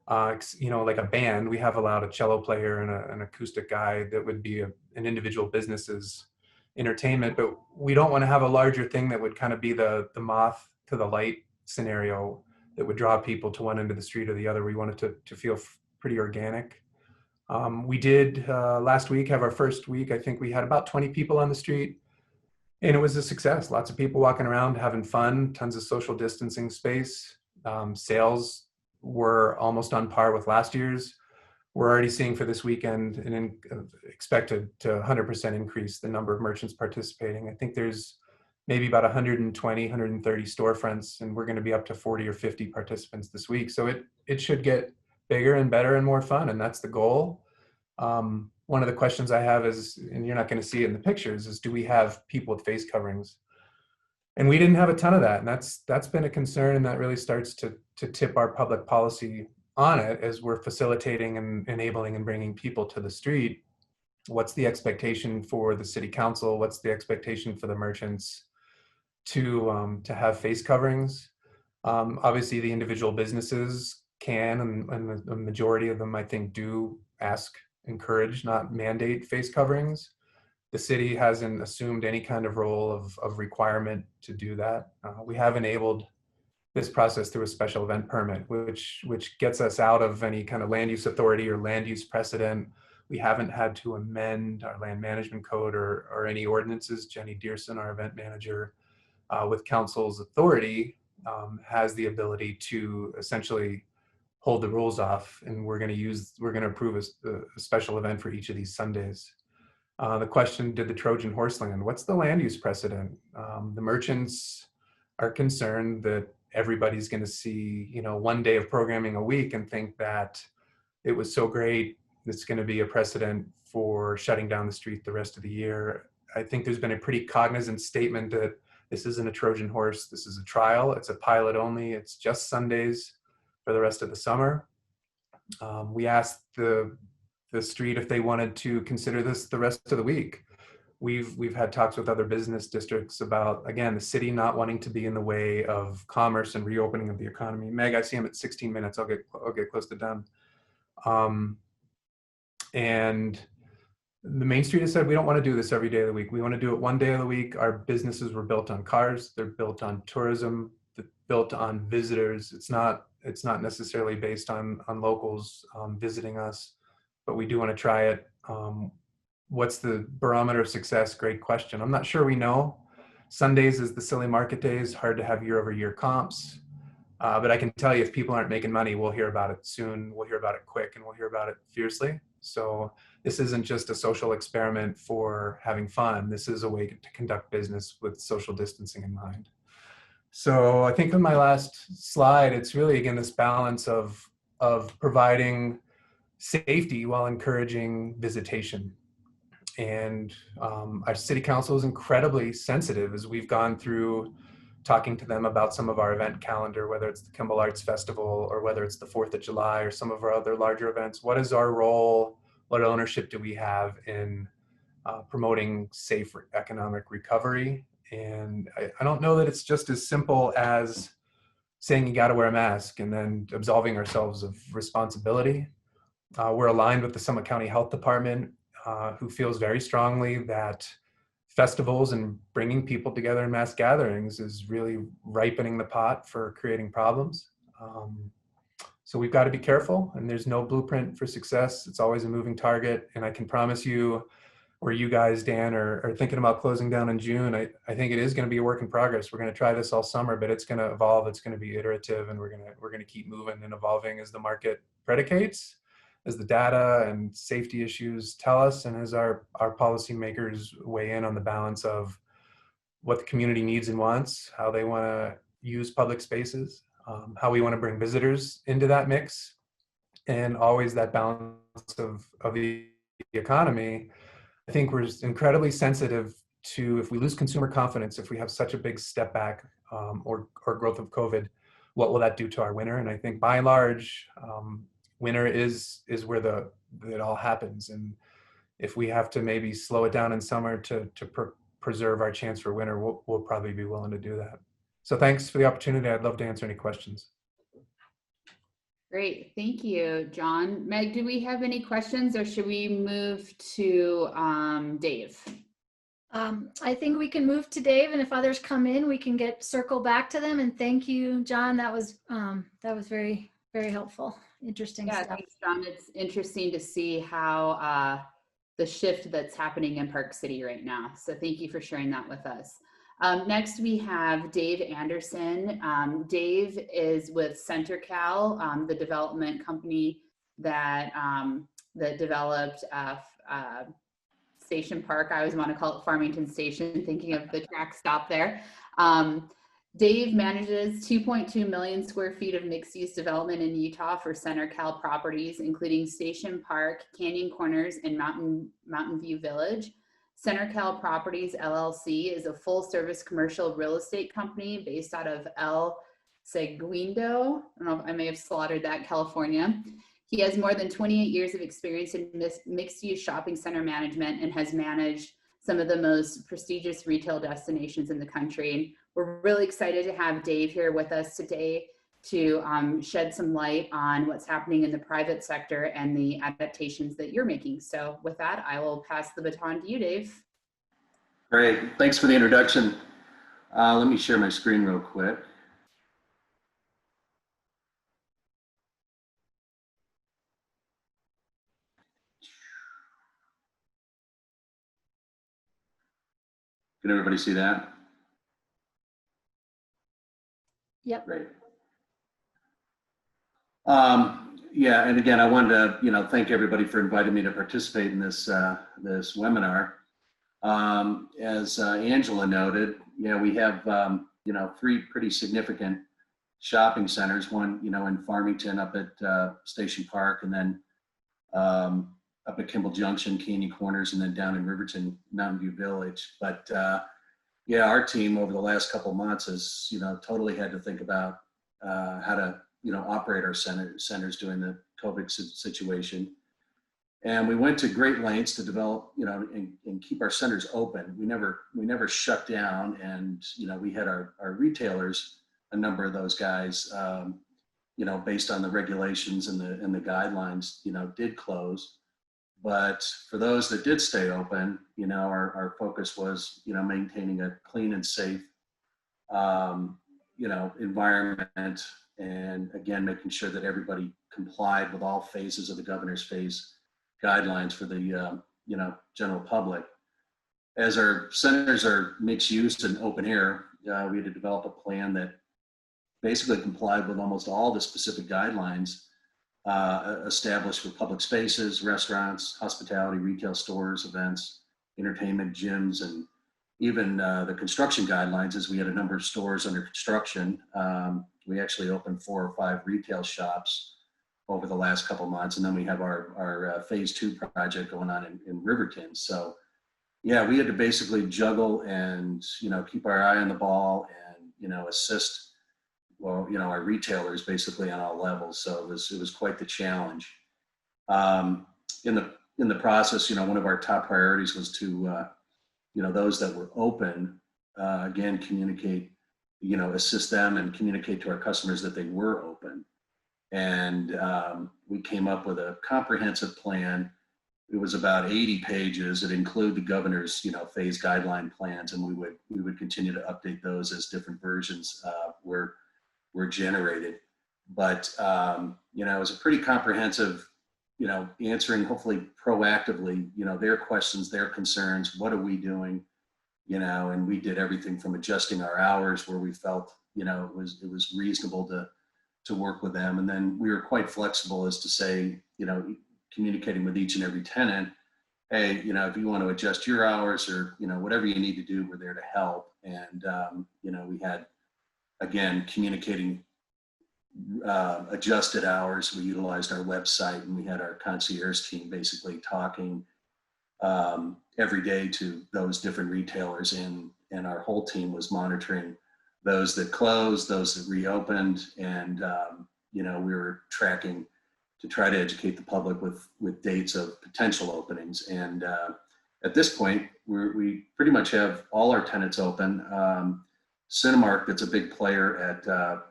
like a band. We have allowed a cello player and an acoustic guy that would be an individual business's entertainment, but we don't want to have a larger thing that would kind of be the moth to the light scenario that would draw people to one end of the street or the other. We want it to feel pretty organic. We did last week have our first week. I think we had about 20 people on the street, and it was a success. Lots of people walking around having fun, tons of social distancing space. Sales were almost on par with last year's. We're already seeing for this weekend an expected to 100% increase the number of merchants participating. I think there's maybe about 120, 130 storefronts, and we're going to be up to 40 or 50 participants this week. So it should get bigger and better and more fun, and that's the goal. One of the questions I have is, and you're not going to see it in the pictures, is do we have people with face coverings? And we didn't have a ton of that, and that's been a concern, and that really starts to tip our public policy on it as we're facilitating and enabling and bringing people to the street. What's the expectation for the city council? What's the expectation for the merchants to have face coverings? Obviously, the individual businesses can, and the majority of them, I think, do encourage, not mandate face coverings. The city hasn't assumed any kind of role of requirement to do that. We have enabled this process through a special event permit, which gets us out of any kind of land use authority or land use precedent. We haven't had to amend our land management code or any ordinances. Jenny Dearson, our event manager, with council's authority, has the ability to essentially hold the rules off, and we're going to approve a special event for each of these Sundays. The question, did the Trojan horse land? What's the land use precedent? The merchants are concerned that everybody's going to see, one day of programming a week and think that it was so great, it's going to be a precedent for shutting down the street the rest of the year. I think there's been a pretty cognizant statement that this isn't a Trojan horse. This is a trial. It's a pilot only. It's just Sundays for the rest of the summer. We asked the street if they wanted to consider this the rest of the week. We've had talks with other business districts about, again, the city not wanting to be in the way of commerce and reopening of the economy. Meg, I see I'm at 16 minutes. I'll get close to done. And the Main Street has said, we don't want to do this every day of the week. We want to do it one day of the week. Our businesses were built on cars. They're built on tourism. They're built on visitors. It's not necessarily based on locals visiting us, but we do want to try it. What's the barometer of success? Great question. I'm not sure we know. Sundays is the silly market days, hard to have year-over-year comps. But I can tell you, if people aren't making money, we'll hear about it soon. We'll hear about it quick, and we'll hear about it fiercely. So this isn't just a social experiment for having fun. This is a way to conduct business with social distancing in mind. So I think on my last slide, it's really, again, this balance of providing safety while encouraging visitation. And our city council is incredibly sensitive as we've gone through talking to them about some of our event calendar, whether it's the Kimball Arts Festival or whether it's the 4th of July or some of our other larger events. What is our role? What ownership do we have in promoting safe economic recovery? And I don't know that it's just as simple as saying you got to wear a mask and then absolving ourselves of responsibility. We're aligned with the Summit County Health Department, who feels very strongly that festivals and bringing people together in mass gatherings is really ripening the pot for creating problems. So we've got to be careful, and there's no blueprint for success. It's always a moving target. And I can promise you, where you guys, Dan, are thinking about closing down in June, I think it is going to be a work in progress. We're going to try this all summer, but it's going to evolve. It's going to be iterative, and we're going to keep moving and evolving as the market predicates, as the data and safety issues tell us, and as our policymakers weigh in on the balance of what the community needs and wants, how they want to use public spaces, how we want to bring visitors into that mix, and always that balance of the economy. I think we're incredibly sensitive to, if we lose consumer confidence, if we have such a big step back or growth of COVID, what will that do to our winter? And I think by and large, winter is where it all happens. And if we have to maybe slow it down in summer to preserve our chance for winter, we'll probably be willing to do that. So thanks for the opportunity. I'd love to answer any questions. Great, thank you, John. Meg, do we have any questions, or should we move to Dave? I think we can move to Dave, and if others come in, we can circle back to them. And thank you, John. That was very, very helpful. Interesting stuff. Thanks, John. It's interesting to see how the shift that's happening in Park City right now. So thank you for sharing that with us. Next, we have Dave Anderson. Dave is with CenterCal, the development company that developed Station Park. I always want to call it Farmington Station, thinking of the track stop there. Dave manages 2.2 million square feet of mixed-use development in Utah for CenterCal properties, including Station Park, Canyon Corners, and Mountain View Village. CenterCal Properties LLC is a full-service commercial real estate company based out of El Segundo. I don't know if I may have slaughtered that, California. He has more than 28 years of experience in mixed-use shopping center management and has managed some of the most prestigious retail destinations in the country. We're really excited to have Dave here with us today to shed some light on what's happening in the private sector and the adaptations that you're making. So with that, I will pass the baton to you, Dave. Great, thanks for the introduction. Let me share my screen real quick. Can everybody see that? Yep. Great. Yeah, and again, I wanted to, thank everybody for inviting me to participate in this this webinar. As Angela noted, we have three pretty significant shopping centers. One, in Farmington, up at Station Park, and then up at Kimball Junction, Canyon Corners, and then down in Riverton, Mountain View Village. But yeah, our team over the last couple of months has totally had to think about how to operate our centers during the COVID situation. And we went to great lengths to develop, and keep our centers open. We never shut down, and we had our retailers, a number of those guys, based on the regulations and the guidelines, did close. But for those that did stay open, our focus was, maintaining a clean and safe, environment, and again, making sure that everybody complied with all phases of the governor's phase guidelines for the, general public. As our centers are mixed use and open air, we had to develop a plan that basically complied with almost all the specific guidelines established for public spaces, restaurants, hospitality, retail stores, events, entertainment, gyms, and even the construction guidelines, as we had a number of stores under construction. We actually opened 4 or 5 retail shops over the last couple months, and then we have our phase 2 project going on in Riverton. So yeah, we had to basically juggle and keep our eye on the ball and assist our retailers basically on all levels. So it was quite the challenge. In the process, one of our top priorities was to those that were open, again, communicate, assist them and communicate to our customers that they were open. And we came up with a comprehensive plan. It was about 80 pages. It included the governor's, phase guideline plans, and we would continue to update those as different versions were generated. But it was a pretty comprehensive, answering hopefully proactively, their questions, their concerns. What are we doing? And we did everything from adjusting our hours where we felt, it was reasonable to work with them. And then we were quite flexible as to say, communicating with each and every tenant, hey, if you want to adjust your hours or, whatever you need to do, we're there to help. And, we had, again, communicating adjusted hours. We utilized our website, and we had our concierge team basically talking every day to those different retailers, and our whole team was monitoring those that closed, those that reopened, and we were tracking to try to educate the public with dates of potential openings. And at this point, we pretty much have all our tenants open. Cinemark, that's a big player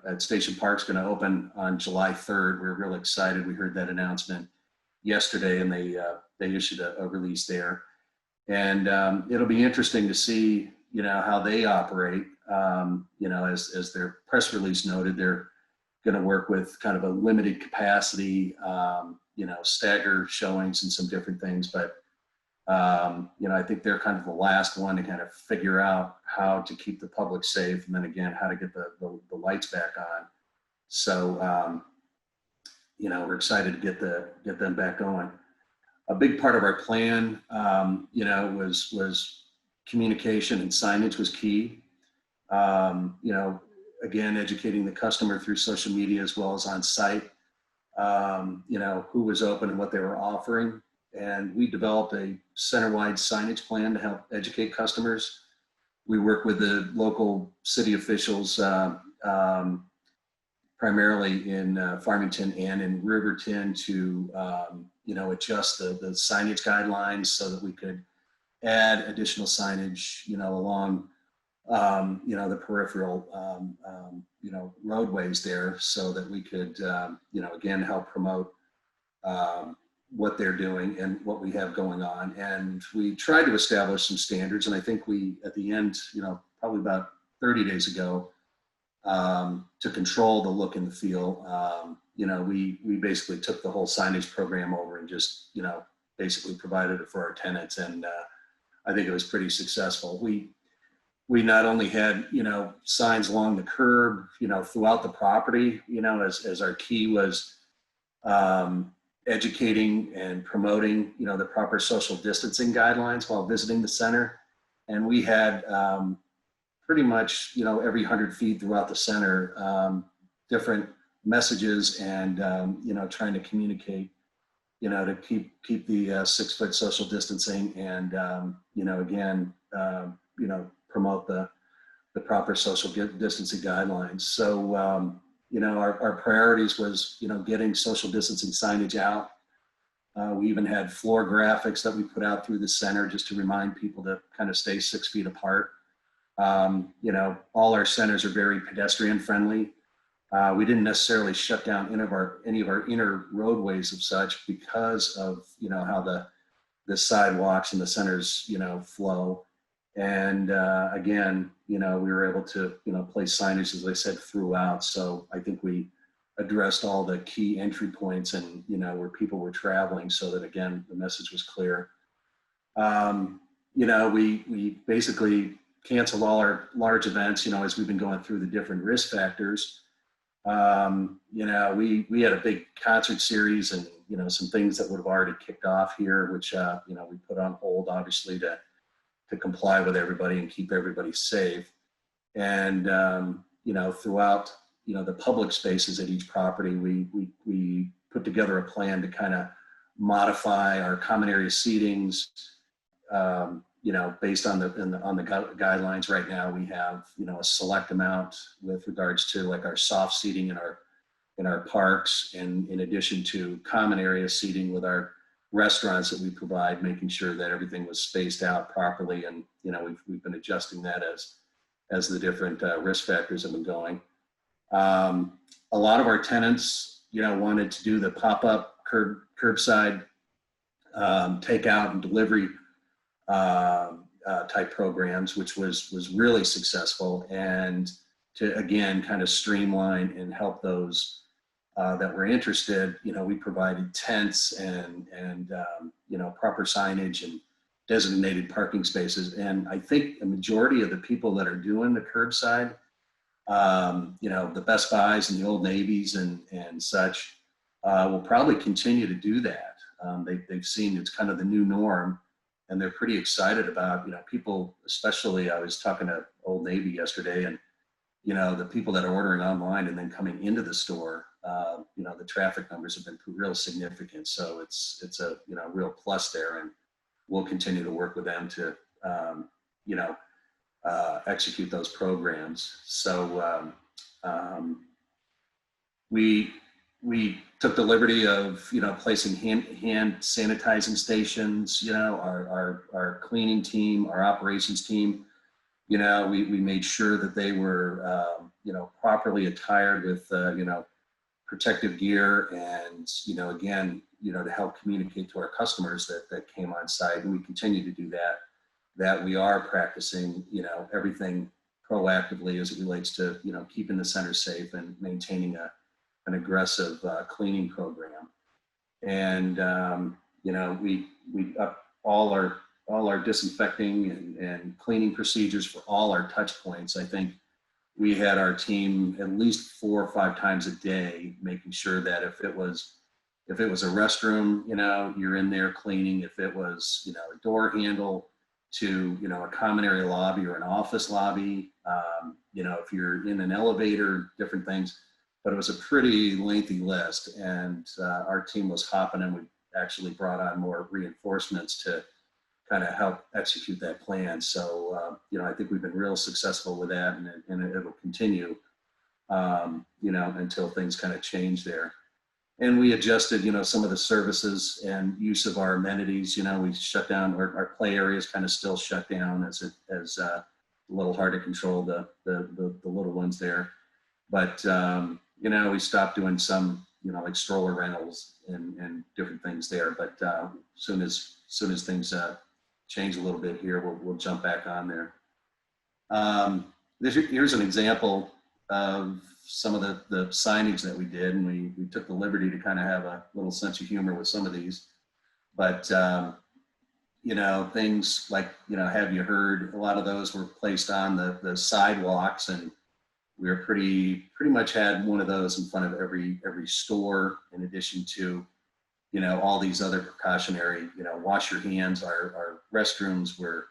at Station Park, is going to open on July 3rd. We're real excited. We heard that announcement yesterday, and they issued a release there. And it'll be interesting to see, how they operate. As their press release noted, they're going to work with kind of a limited capacity, stagger showings and some different things. But, I think they're kind of the last one to kind of figure out how to keep the public safe, and then again, how to get the lights back on. So, we're excited to get them back going. A big part of our plan, was communication, and signage was key. Again, educating the customer through social media as well as on site, who was open and what they were offering. And we developed a center-wide signage plan to help educate customers. We work with the local city officials, primarily in Farmington and in Riverton, to adjust the signage guidelines so that we could add additional signage, along the peripheral roadways there, so that we could again help promote what they're doing and what we have going on. And we tried to establish some standards, and I think we, at the end, probably about 30 days ago, to control the look and the feel, we basically took the whole signage program over and just, basically provided it for our tenants. And I think it was pretty successful. We not only had, signs along the curb, throughout the property, as our key was educating and promoting, the proper social distancing guidelines while visiting the center. And we had pretty much, every 100 feet throughout the center, different messages and, trying to communicate, to keep the 6-foot social distancing and, again, promote the proper social distancing guidelines. So, our priorities was, getting social distancing signage out. We even had floor graphics that we put out through the center just to remind people to kind of stay 6 feet apart. All our centers are very pedestrian friendly. We didn't necessarily shut down any of our inner roadways of such because of, how the sidewalks and the centers, flow. And again, we were able to, place signage, as I said, throughout. So I think we addressed all the key entry points and, where people were traveling, so that, again, the message was clear. We basically canceled all our large events, as we've been going through the different risk factors. We had a big concert series and, some things that would have already kicked off here, which, we put on hold, obviously, to comply with everybody and keep everybody safe. And, throughout, the public spaces at each property, we put together a plan to kind of modify our common area seatings, based on the guidelines. Right now, we have, a select amount with regards to like our soft seating in our parks, and in addition to common area seating with our restaurants that we provide, making sure that everything was spaced out properly. And, we've been adjusting that as the different risk factors have been going. A lot of our tenants, wanted to do the pop-up curbside takeout and delivery type programs, which was really successful, and to again kind of streamline and help those that were interested. We provided tents and proper signage and designated parking spaces. And I think the majority of the people that are doing the curbside, the Best Buys and the Old Navies and such, will probably continue to do that. They've seen it's kind of the new norm, and they're pretty excited about, people, especially I was talking to Old Navy yesterday, and, the people that are ordering online and then coming into the store, the traffic numbers have been real significant. So it's a, real plus there, and we'll continue to work with them to, execute those programs. So we took the liberty of, placing hand sanitizing stations, our cleaning team, our operations team, we made sure that they were, properly attired with, protective gear, and, again, to help communicate to our customers that came on site. And we continue to do that we are practicing, everything proactively as it relates to, keeping the center safe and maintaining an aggressive cleaning program. And, we up all our disinfecting and cleaning procedures for all our touch points. I think we had our team at least 4 or 5 times a day, making sure that if it was a restroom, you're in there cleaning. If it was, a door handle to, a common area lobby or an office lobby, if you're in an elevator, different things. But it was a pretty lengthy list, and our team was hopping, and we actually brought on more reinforcements to kind of help execute that plan. So, I think we've been real successful with that, and it will continue, until things kind of change there. And we adjusted, some of the services and use of our amenities. We shut down our play areas, kind of still shut down as a little hard to control the little ones there. But, we stopped doing some, like stroller rentals and different things there. But soon as things change a little bit here, we'll jump back on there. Here's an example of some of the signage that we did, and we took the liberty to kind of have a little sense of humor with some of these. But things like, have you heard? A lot of those were placed on the sidewalks, and we were pretty much had one of those in front of every store, in addition to, all these other precautionary, wash your hands. Our restrooms were,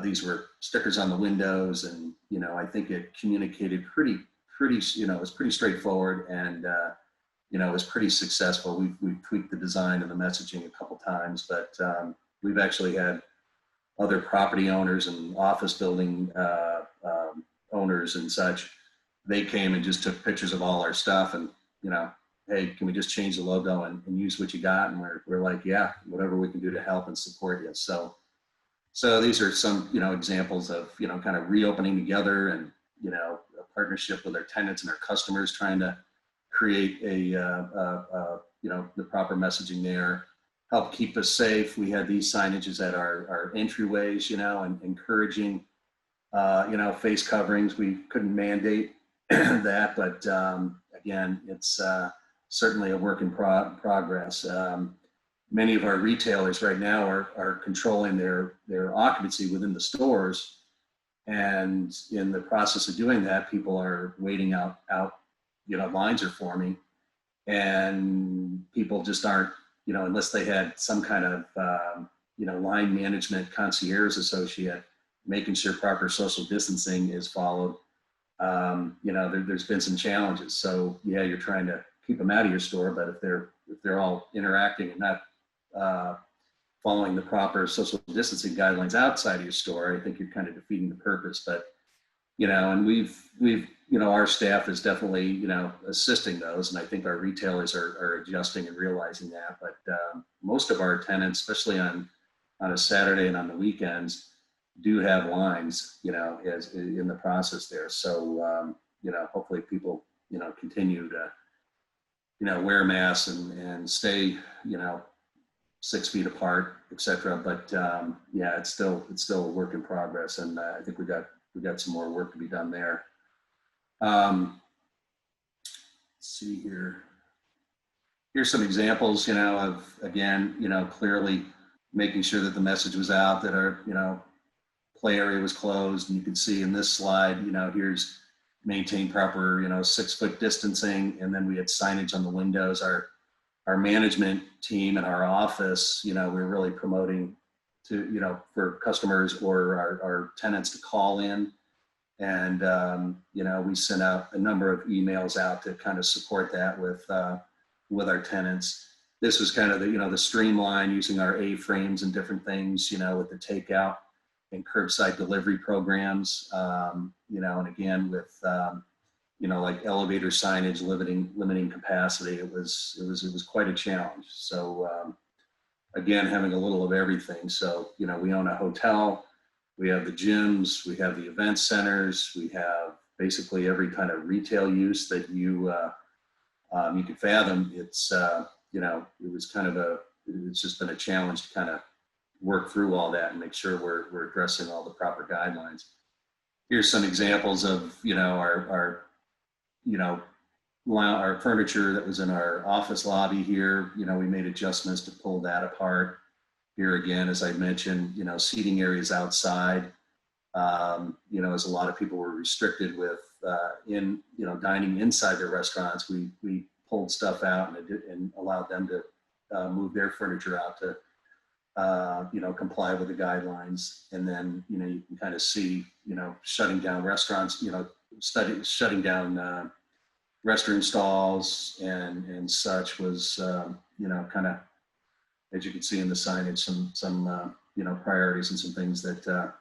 these were stickers on the windows, and, I think it communicated pretty, it was pretty straightforward, and, it was pretty successful. We've tweaked the design and the messaging a couple times, but we've actually had other property owners and office building owners and such. They came and just took pictures of all our stuff, and, hey, can we just change the logo and use what you got? And we're like, yeah, whatever we can do to help and support you. So these are some, examples of, kind of reopening together, and, a partnership with our tenants and our customers, trying to create the proper messaging there, help keep us safe. We had these signages at our entryways, and encouraging, face coverings. We couldn't mandate that, but again, it's certainly a work in progress. Many of our retailers right now are controlling their occupancy within the stores, and in the process of doing that, people are waiting out. Lines are forming, and people just aren't, unless they had some kind of line management concierge associate making sure proper social distancing is followed. There's been some challenges. So yeah, you're trying to keep them out of your store, but if they're all interacting and not following the proper social distancing guidelines outside of your store, I think you're kind of defeating the purpose. But and we've our staff is definitely assisting those, and I think our retailers are adjusting and realizing that. But most of our tenants, especially on a Saturday and on the weekends, do have lines, as in the process there. So, hopefully people, continue wear masks and stay, 6 feet apart, et cetera. But yeah, it's still a work in progress, and I think we got some more work to be done there. Let's see here. Here's some examples, of, again, clearly making sure that the message was out, that our, play area was closed. And you can see in this slide, here's maintain proper, 6 foot distancing. And then we had signage on the windows. Our management team in our office, we're really promoting to, for customers or our tenants to call in. And, we sent out a number of emails out to kind of support that with our tenants. This was kind of the, the streamline using our A-frames and different things, with the takeout and curbside delivery programs, and again, with, like elevator signage, limiting capacity. It was quite a challenge. So, again, having a little of everything. So, we own a hotel, we have the gyms, we have the event centers, we have basically every kind of retail use that you could fathom. It's, it was kind of it's just been a challenge to kind of work through all that and make sure we're addressing all the proper guidelines. Here's some examples of, our furniture that was in our office lobby here. We made adjustments to pull that apart. Here again, as I mentioned, seating areas outside, as a lot of people were restricted with dining inside their restaurants, we pulled stuff out and allowed them to move their furniture out to comply with the guidelines. And then you can kind of see shutting down restaurants, shutting down restroom stalls and such was kind of, as you can see in the signage, some priorities and some things that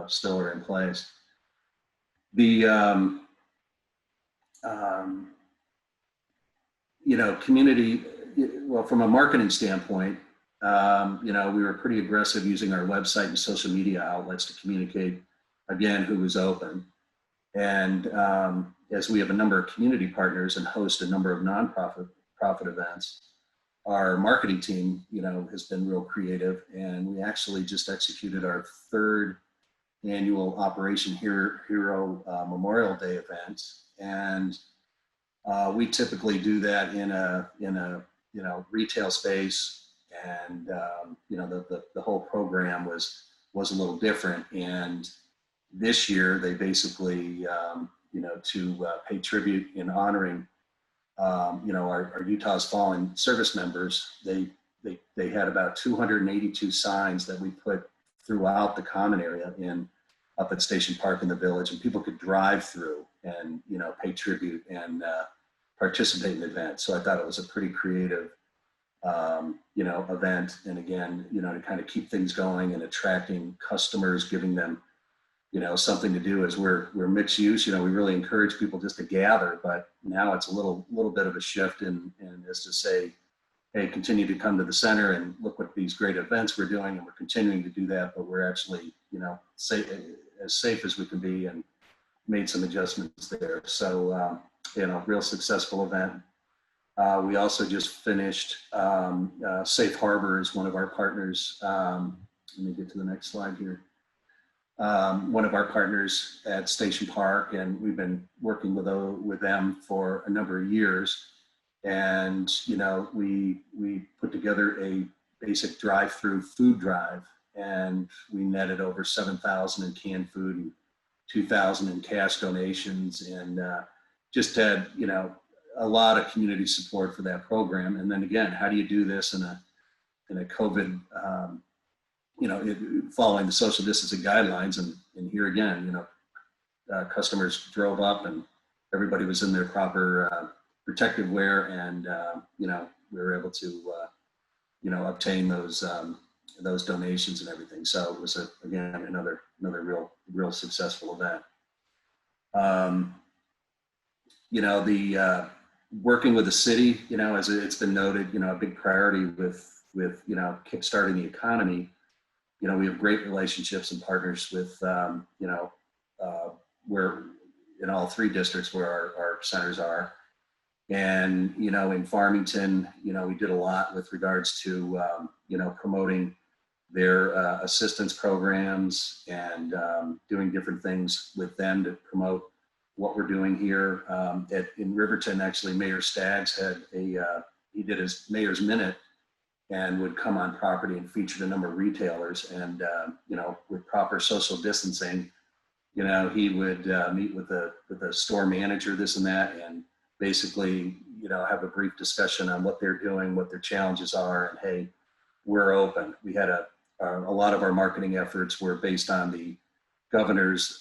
still are in place. The community, well, from a marketing standpoint, we were pretty aggressive using our website and social media outlets to communicate, again, who was open. And as we have a number of community partners and host a number of nonprofit events, our marketing team, has been real creative. And we actually just executed our 3rd annual Operation Hero Memorial Day event. And we typically do that in a retail space. And the whole program was a little different. And this year they basically to pay tribute in honoring our Utah's Fallen Service members. They had about 282 signs that we put throughout the common area up at Station Park in the Village, and people could drive through and pay tribute and participate in the event. So I thought it was a pretty creative event. And again, to kind of keep things going and attracting customers, giving them, something to do. As we're mixed use, we really encourage people just to gather, but now it's a little bit of a shift and is to say, hey, continue to come to the center and look what these great events we're doing, and we're continuing to do that, but we're actually, as safe as we can be, and made some adjustments there. So, real successful event. We also just finished Safe Harbor is one of our partners. Let me get to the next slide here. One of our partners at Station Park, and we've been working with them for a number of years. And we put together a basic drive-through food drive, and we netted over 7,000 in canned food and 2,000 in cash donations, and just had a lot of community support for that program. And then again, how do you do this in a COVID, following the social distancing guidelines? And here again, customers drove up and everybody was in their proper protective wear, and we were able to obtain those donations and everything. So it was again another real successful event. The working with the city, as it's been noted, a big priority with kickstarting the economy. We have great relationships and partners with where in all 3 districts where our centers are. And, you know, in Farmington, you know, we did a lot with regards to, you know, promoting their assistance programs and doing different things with them to promote what we're doing here. In Riverton, actually, Mayor Staggs had he did his Mayor's Minute and would come on property and featured a number of retailers. And, you know, with proper social distancing, you know, he would meet with the store manager, this and that, and basically, you know, have a brief discussion on what they're doing, what their challenges are, and hey, we're open. We had a lot of our marketing efforts were based on the governor's,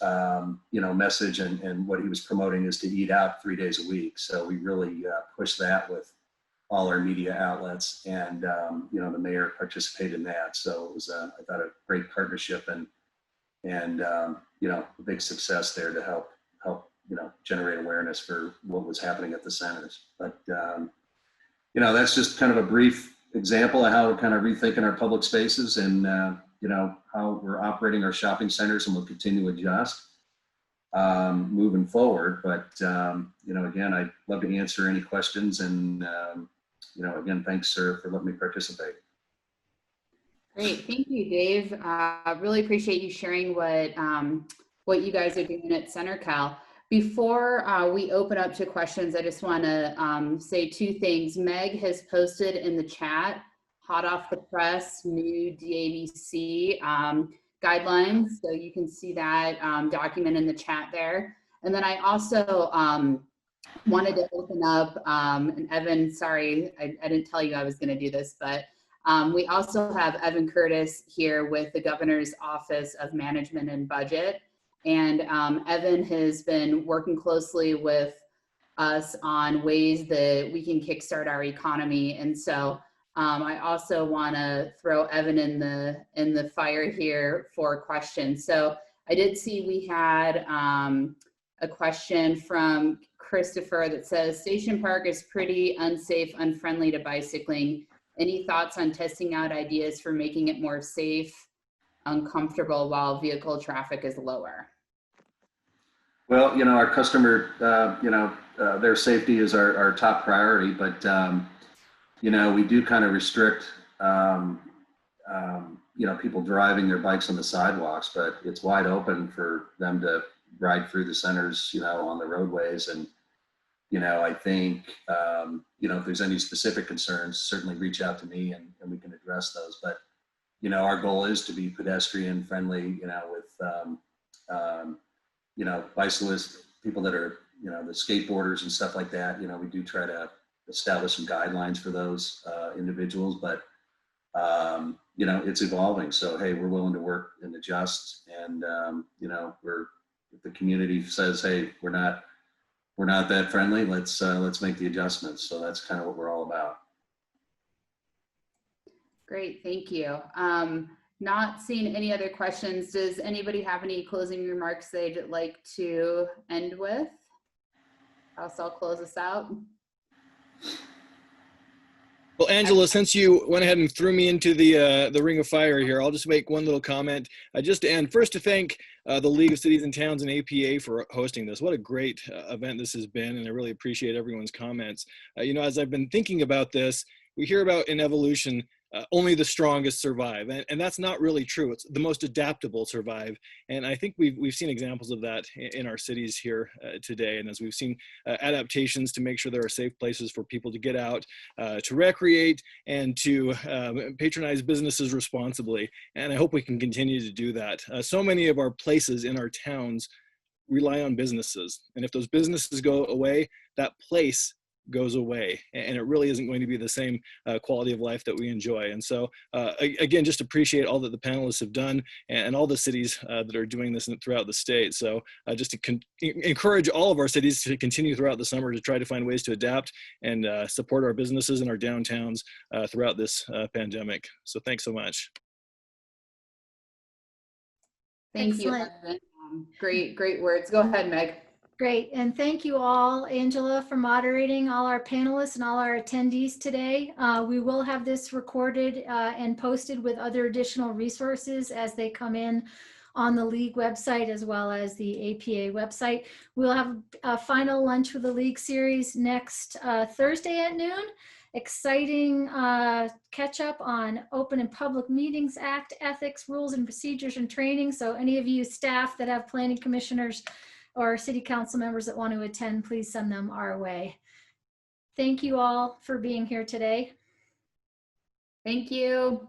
you know, message, and what he was promoting is to eat out 3 days a week. So we really pushed that with all our media outlets, and you know, the mayor participated in that. So it was, I thought, a great partnership, and you know, a big success there to help you know, generate awareness for what was happening at the centers. But you know, that's just kind of a brief example of how we're kind of rethinking our public spaces, and you know, how we're operating our shopping centers, and we'll continue to adjust moving forward. But you know, again, I'd love to answer any questions, and you know, again, thanks, sir, for letting me participate. Great, thank you, Dave. Really appreciate you sharing what you guys are doing at CenterCal. Before we open up to questions, I just want to say two things. Meg has posted in the chat, hot off the press, new DABC guidelines. So you can see that document in the chat there. And then I also wanted to open up, and Evan, sorry, I didn't tell you I was going to do this, but we also have Evan Curtis here with the Governor's Office of Management and Budget. And Evan has been working closely with us on ways that we can kickstart our economy. And so I also want to throw Evan in the fire here for questions. So I did see we had a question from Christopher that says, Station Park is pretty unsafe, unfriendly to bicycling. Any thoughts on testing out ideas for making it more safe, uncomfortable while vehicle traffic is lower? Well, you know, our customer, you know, their safety is our top priority, but, you know, we do kind of restrict, you know, people driving their bikes on the sidewalks, but it's wide open for them to ride through the centers, you know, on the roadways. And, you know, I think, you know, if there's any specific concerns, certainly reach out to me, and we can address those. But, you know, our goal is to be pedestrian friendly, you know, with, you know, bicyclists, people that are, you know, the skateboarders and stuff like that. You know, we do try to establish some guidelines for those individuals, but, you know, it's evolving. So, hey, we're willing to work and adjust. And, you know, if the community says, hey, we're not that friendly, let's make the adjustments. So that's kind of what we're all about. Great, thank you. Not seeing any other questions. Does anybody have any closing remarks they'd like to end with? Else I'll close us out. Well, Angela, since you went ahead and threw me into the ring of fire here, I'll just make one little comment. Just to end, first to thank the League of Cities and Towns and APA for hosting this. What a great event this has been, and I really appreciate everyone's comments. You know, as I've been thinking about this, we hear about in evolution, only the strongest survive, and that's not really true. It's the most adaptable survive, and I think we've seen examples of that in our cities here today. And as we've seen adaptations to make sure there are safe places for people to get out, to recreate, and to patronize businesses responsibly. And I hope we can continue to do that. So many of our places in our towns rely on businesses, and if those businesses go away, that place goes away, and it really isn't going to be the same quality of life that we enjoy. And so again, just appreciate all that the panelists have done, and all the cities that are doing this throughout the state. So just to encourage all of our cities to continue throughout the summer to try to find ways to adapt and support our businesses and our downtowns throughout this pandemic. So thanks so much. Thank you, Evan. Great words. Go ahead, Meg. Great, and thank you all, Angela, for moderating all our panelists and all our attendees today. We will have this recorded and posted with other additional resources as they come in on the league website as well as the APA website. We'll have a final lunch with the league series next Thursday at noon. Exciting catch up on Open and Public Meetings Act, ethics, rules and procedures and training. So any of you staff that have planning commissioners or city council members that want to attend, please send them our way. Thank you all for being here today. Thank you.